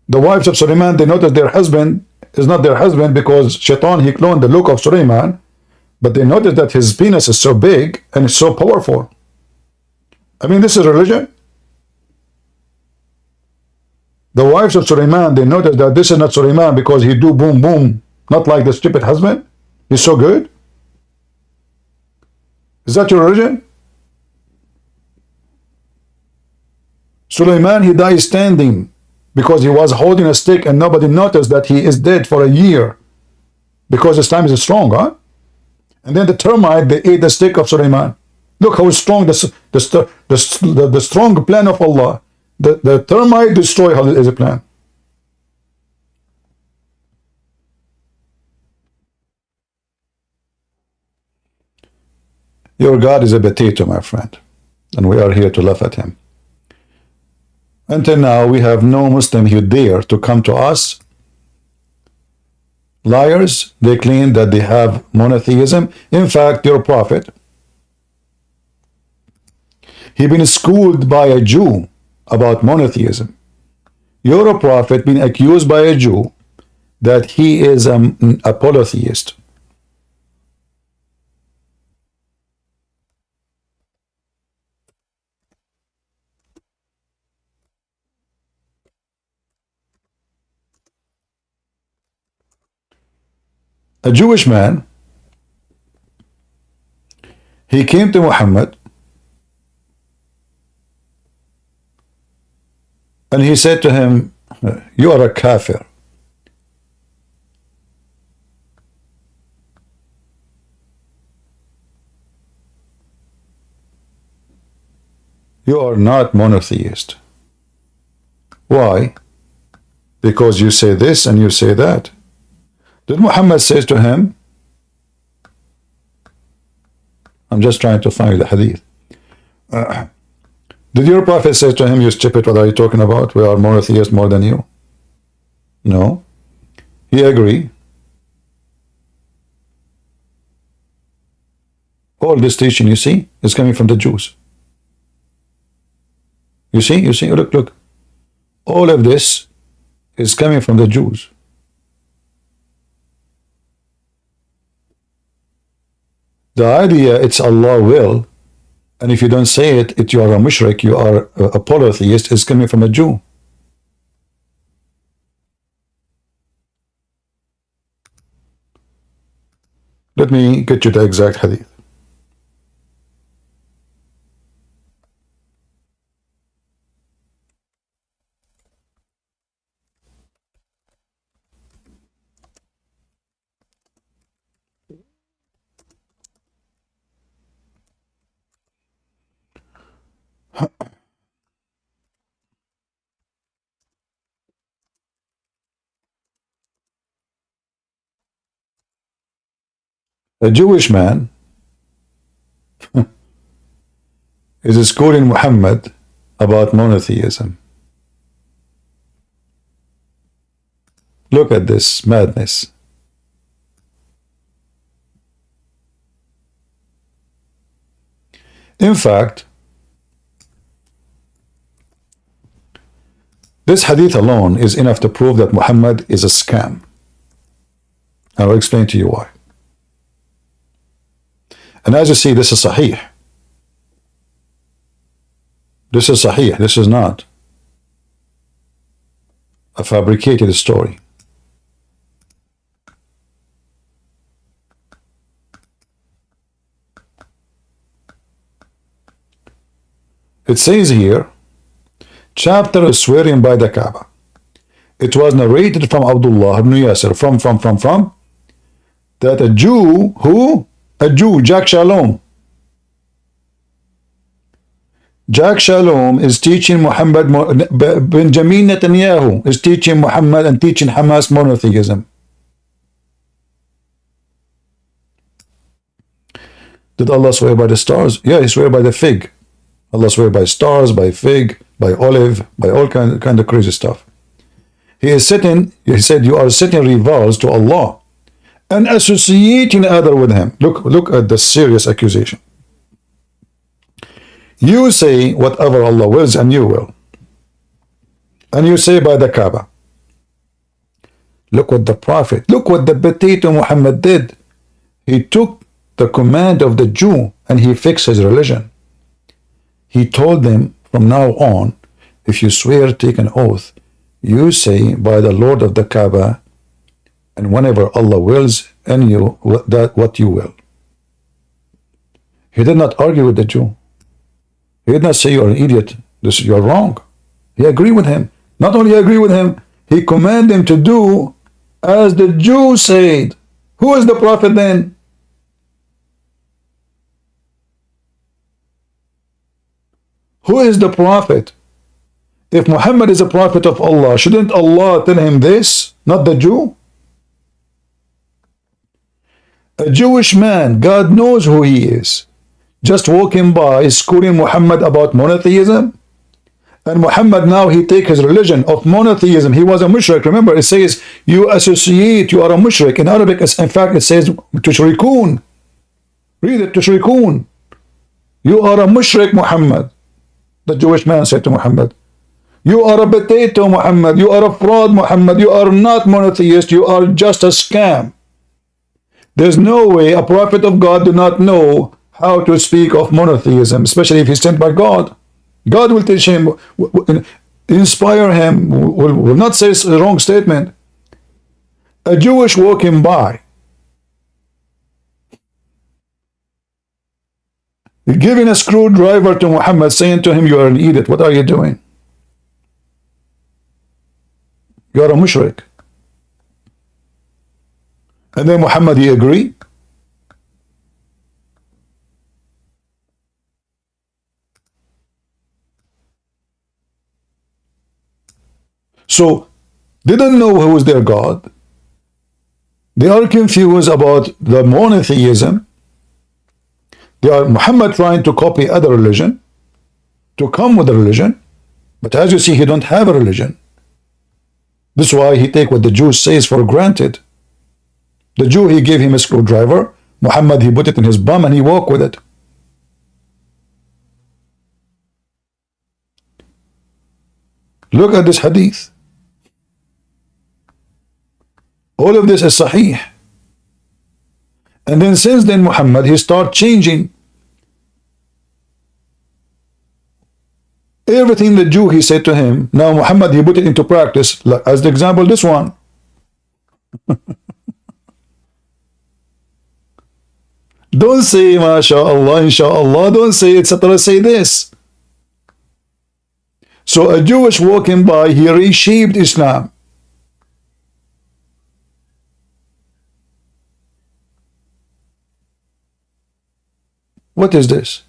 The wives of Sulaiman, they notice their husband is not their husband because Shaitan, he cloned the look of Sulaiman. But they notice that his penis is so big and it's so powerful. I mean, this is religion. The wives of Sulaiman, they notice that this is not Sulaiman because he do boom boom, not like the stupid husband. He's so good. Is that your religion? Sulaiman, he died standing because he was holding a stick and nobody noticed that he is dead for a year because his time is strong, huh? And then the termite, they ate the stick of Sulaiman. Look how strong the strong plan of Allah. The termite destroy his plan. Your God is a potato, my friend. And we are here to laugh at him. Until now, we have no Muslim who dare to come to us liars. They claim that they have monotheism. In fact, your prophet, he been schooled by a Jew about monotheism. Your prophet been accused by a Jew that he is a polytheist. A Jewish man, he came to Muhammad and he said to him, you are a kafir. You are not monotheist. Why? Because you say this and you say that. Did Muhammad say to him, I'm just trying to find the hadith. Did your prophet say to him, you stupid, what are you talking about? We are monotheists more than you. No. He agreed. All this teaching, you see, is coming from the Jews. You see, look. All of this is coming from the Jews. The idea, it's Allah will, and if you don't say it, you are a mushrik, you are a polytheist, is coming from a Jew. Let me get you the exact hadith. A Jewish man is schooling Muhammad about monotheism. Look at this madness. In fact, this hadith alone is enough to prove that Muhammad is a scam. I will explain to you why. And as you see, this is sahih. This is sahih. This is not a fabricated story. It says here, chapter swearing by the Kaaba. It was narrated from Abdullah ibn Yasir, from, that a Jew, a Jew, Jack Shalom. Jack Shalom is teaching Muhammad, Benjamin Netanyahu is teaching Muhammad and teaching Hamas monotheism. Did Allah swear by the stars? Yeah, he swear by the fig. Allah swear by stars, by fig, by olive, by all kind of crazy stuff. He said, you are setting rivals to Allah and associating other with him. Look at the serious accusation. You say whatever Allah wills and you will. And you say by the Kaaba. Look what the Prophet, look what the potato Muhammad did. He took the command of the Jew and he fixed his religion. He told them from now on, if you swear, take an oath, you say by the Lord of the Kaaba, and whenever Allah wills and you, what you will. He did not argue with the Jew. He did not say you're an idiot, you're wrong. He agreed with him. Not only agree with him, he commanded him to do as the Jew said. Who is the Prophet then? Who is the Prophet? If Muhammad is a prophet of Allah, shouldn't Allah tell him this, not the Jew? A Jewish man, God knows who he is, just walking by, schooling Muhammad about monotheism, And Muhammad now he take his religion of monotheism. He was a mushrik. Remember, it says you associate, you are a mushrik. In Arabic, in fact, it says tushrikun. Read it, tushrikun. You are a mushrik, Muhammad. The Jewish man said to Muhammad, you are a potato, Muhammad. You are a fraud, Muhammad. You are not monotheist. You are just a scam. There's no way a prophet of God do not know how to speak of monotheism, especially if he's sent by God. God will teach him, inspire him, will not say a wrong statement. A Jewish walking by, giving a screwdriver to Muhammad, saying to him, you are an idiot. What are you doing? You are a mushrik. And then Muhammad, he agreed. So, they don't know who is their God. They are confused about the monotheism. They are Muhammad trying to copy other religion, to come with a religion. But as you see, he don't have a religion. That's why he take what the Jew says for granted. The Jew, he gave him a screwdriver. Muhammad, he put it in his bum and he walked with it. Look at this hadith. All of this is sahih. And then since then Muhammad, he start changing everything the Jew he said to him. Now Muhammad, he put it into practice. Like, as the example, this one. Don't say MashaAllah, Inshallah. Don't say etc. Say this. So a Jewish walking by, he reshaped Islam. What is this?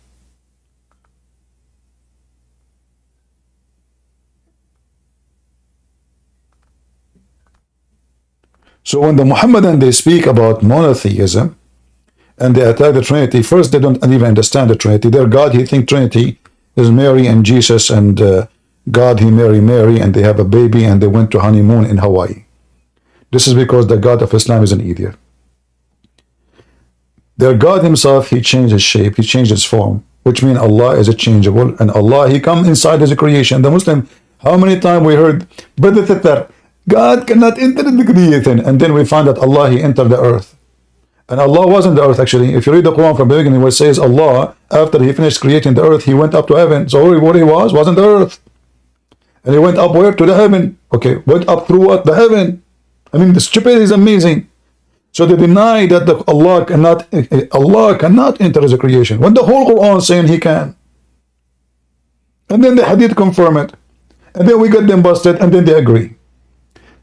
So when the Muhammadan, they speak about monotheism and they attack the Trinity, first they don't even understand the Trinity. Their God, he think Trinity is Mary and Jesus, and God, he marry Mary, and they have a baby, and they went to honeymoon in Hawaii. This is because the God of Islam is an idiot. Their God himself, he changed his shape, he changed his form, which means Allah is a changeable, and Allah, he come inside his creation. The Muslim, how many times we heard, Brother Thitter, God cannot enter the creation, and then we find that Allah, he entered the earth. And Allah wasn't the earth actually. If you read the Quran from the beginning, where it says Allah, after he finished creating the earth, he went up to heaven. So what he was, wasn't the earth. And he went up where? To the heaven. Okay, went up through what? The heaven. I mean, the stupidity is amazing. So they deny that Allah cannot enter his creation, when the whole Quran is saying he can. And then the hadith confirm it. And then we get them busted, and then they agree.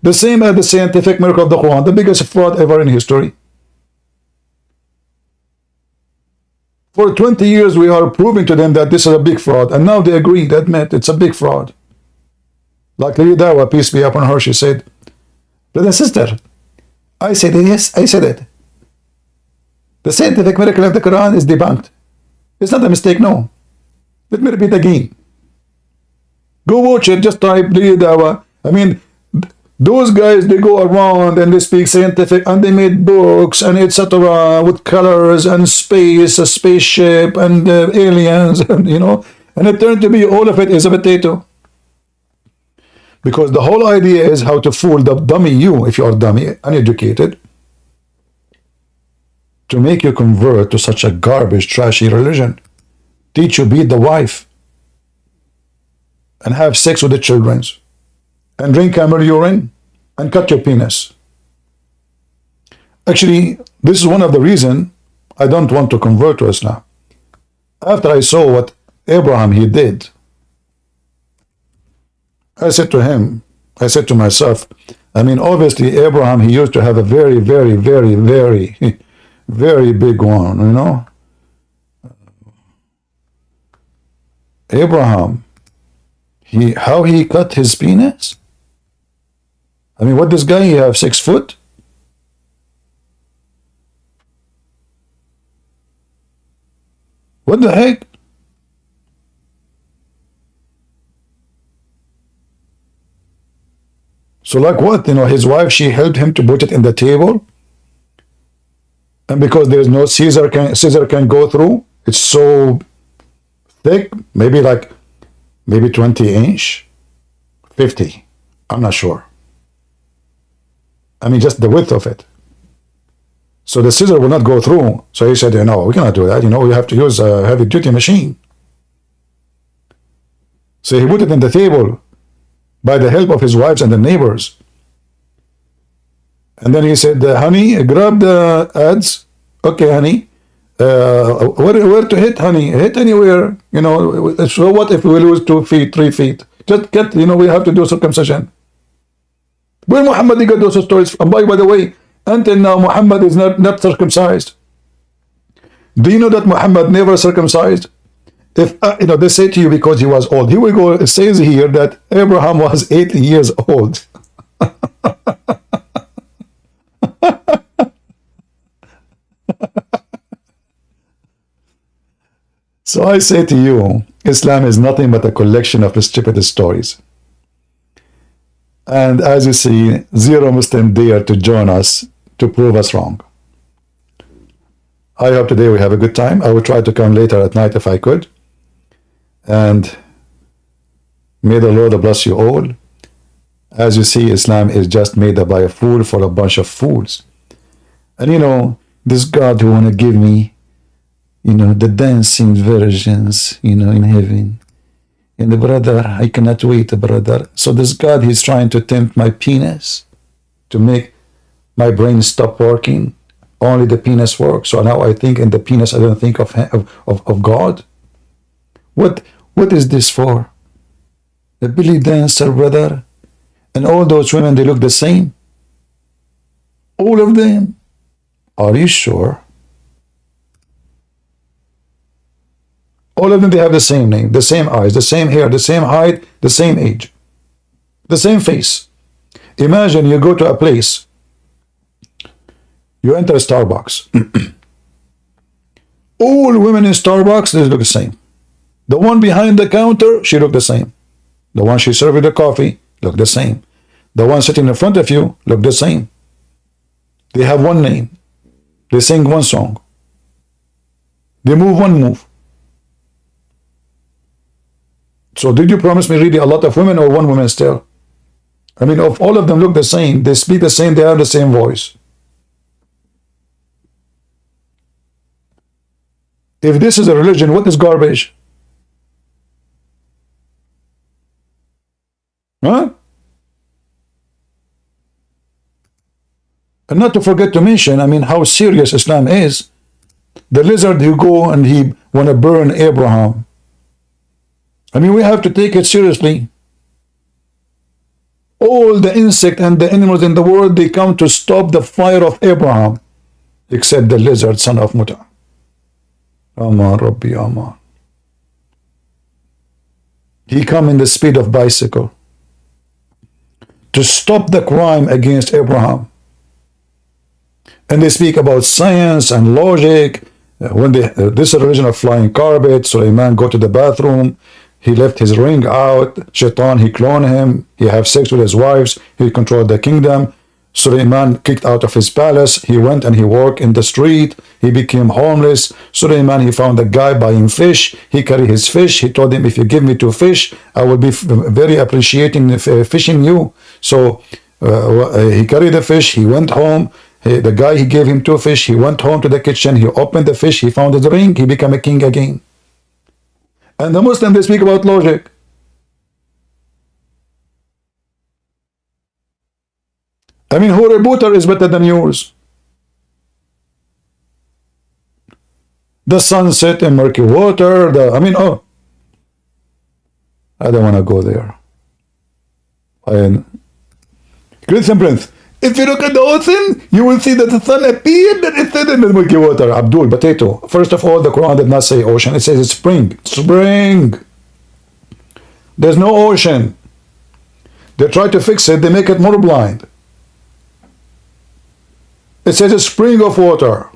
The same as the scientific miracle of the Quran, the biggest fraud ever in history. For 20 years we are proving to them that this is a big fraud, and now they agree, they admit it's a big fraud. Like Lady Dawa, peace be upon her, she said, brother and sister, I said it, yes, I said it. The scientific miracle of the Quran is debunked. It's not a mistake, no. Let me repeat again. Go watch it, just type Lady Dawa. I mean, those guys, they go around and they speak scientific, and they made books and etc. with colors and space, a spaceship and aliens, and, you know, and it turned to be all of it is a potato. Because the whole idea is how to fool the dummy you, if you are dummy, uneducated, to make you convert to such a garbage, trashy religion. Teach you beat the wife and have sex with the children and drink camel urine and cut your penis. Actually, this is one of the reasons I don't want to convert to Islam. After I saw what Abraham he did, I said to him, I said to myself, I mean, obviously Abraham, he used to have a very, very, very, very, very big one, you know. Abraham, how he cut his penis? I mean, what this guy, he have 6 foot? What the heck? So like what? His wife, she helped him to put it in the table. And because there's no scissor can go through, it's so thick, maybe 20 inch, 50. I'm not sure. I mean, just the width of it. So the scissor will not go through. So he said, no, we cannot do that. We have to use a heavy duty machine. So he put it in the table by the help of his wives and the neighbors. And then he said, honey, grab the ads. Okay, honey. Where to hit, honey? Hit anywhere. So what if we lose 2 feet, 3 feet? Just get, we have to do circumcision. Where Muhammad got those stories? And by the way, until now, Muhammad is not circumcised. Do you know that Muhammad never circumcised? If they say to you because he was old. Here we go. It says here that Abraham was 80 years old. So I say to you, Islam is nothing but a collection of stupid stories. And as you see, zero Muslim dare to join us to prove us wrong. I hope today we have a good time. I will try to come later at night if I could. And may the Lord bless you all. As you see, Islam is just made up by a fool for a bunch of fools. And this God who want to give me, the dancing virgins, in heaven. And brother, I cannot wait, brother. So this God, he's trying to tempt my penis to make my brain stop working. Only the penis works. So now I think in the penis, I don't think of God. What is this for? The belly dancer, brother. And all those women, they look the same. All of them. Are you sure? All of them, they have the same name, the same eyes, the same hair, the same height, the same age, the same face. Imagine you go to a place, you enter a Starbucks. All women in Starbucks, they look the same. The one behind the counter, she look the same. The one she served the coffee, look the same. The one sitting in front of you, look the same. They have one name. They sing one song. They move one move. So did you promise me really a lot of women or one woman still? I mean, if all of them look the same, they speak the same, they have the same voice. If this is a religion, what is garbage? Huh? And not to forget to mention, I mean, how serious Islam is. The lizard who go and he want to burn Abraham. I mean, we have to take it seriously. All the insects and the animals in the world, they come to stop the fire of Abraham, except the lizard, son of Muta. Aman, Rabbi, Aman. He come in the speed of bicycle to stop the crime against Abraham. And they speak about science and logic. When this is a religion of flying carpet, so a man go to the bathroom, he left his ring out, Shaitan, he cloned him, he have sex with his wives, he controlled the kingdom. Suleiman kicked out of his palace, he went and he worked in the street, he became homeless. Suleiman, he found a guy buying fish, he carried his fish, he told him, if you give me 2 fish, I will be very appreciating fishing you. So he carried the fish, he went home, the guy, he gave him 2 fish, he went home to the kitchen, he opened the fish, he found his ring, he became a king again. And the Muslims, they speak about logic. I mean, whose rebooter is better than yours? The sunset in murky water, I don't want to go there. Christian Prince, if you look at the ocean, you will see that the sun appeared and it said in the murky water. Abdul, potato. First of all, the Quran did not say ocean. It says it's spring. Spring. There's no ocean. They try to fix it. They make it more blind. It says a spring of water.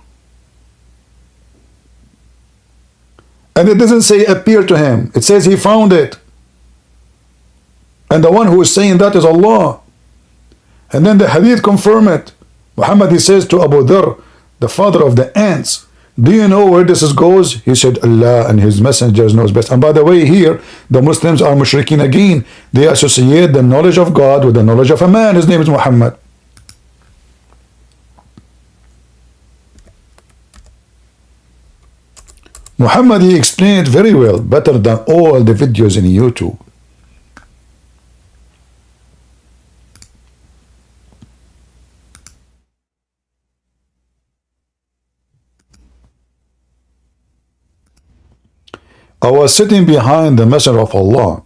And it doesn't say appear to him. It says he found it. And the one who is saying that is Allah. And then the hadith confirm it. Muhammad, he says to Abu Dharr, the father of the ants, do you know where this goes? He said, Allah and his messengers knows best. And by the way, here, the Muslims are mushrikeen again. They associate the knowledge of God with the knowledge of a man. His name is Muhammad. Muhammad, he explained it very well, better than all the videos in YouTube. I was sitting behind the Messenger of Allah,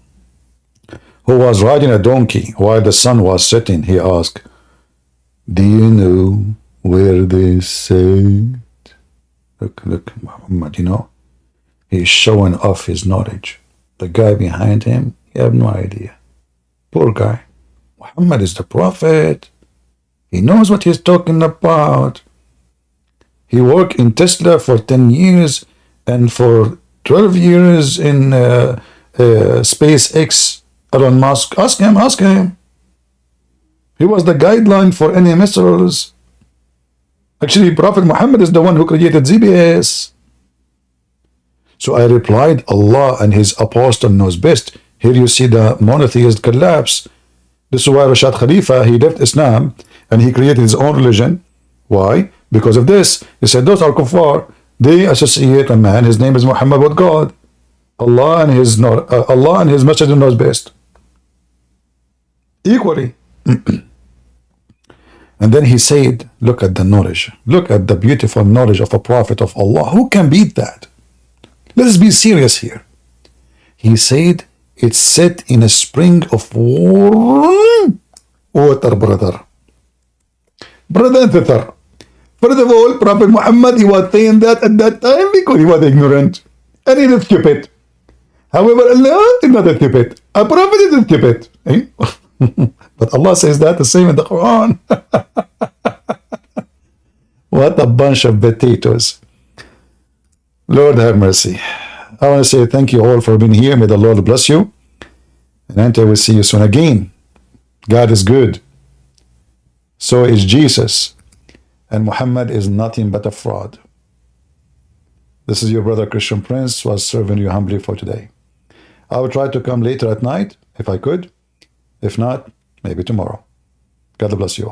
who was riding a donkey while the sun was setting. He asked, do you know where they said? Look, Muhammad, you know, he's showing off his knowledge. The guy behind him, he have no idea. Poor guy. Muhammad is the prophet. He knows what he's talking about. He worked in Tesla for 10 years and for 12 years in SpaceX. Elon Musk. Ask him. He was the guideline for any missiles. Actually, Prophet Muhammad is the one who created GPS. So I replied, Allah and his apostle knows best. Here you see the monotheist collapse. This is why Rashad Khalifa, he left Islam and he created his own religion. Why? Because of this. He said, those are kuffar. They associate a man, his name is Muhammad, with God. Allah and his messenger knows best. Equally. And then he said, look at the knowledge. Look at the beautiful knowledge of a prophet of Allah. Who can beat that? Let's be serious here. He said, it's set in a spring of water, brother. Brother and sister. First of all, Prophet Muhammad, he was saying that at that time because he was ignorant. And he is stupid. However, Allah is not stupid. A prophet is stupid. Eh? But Allah says that the same in the Quran. What a bunch of potatoes. Lord have mercy. I want to say thank you all for being here. May the Lord bless you. And until we see you soon again. God is good. So is Jesus. And Muhammad is nothing but a fraud. This is your brother Christian Prince, was serving you humbly for today. I will try to come later at night, if I could. If not, maybe tomorrow. God bless you all.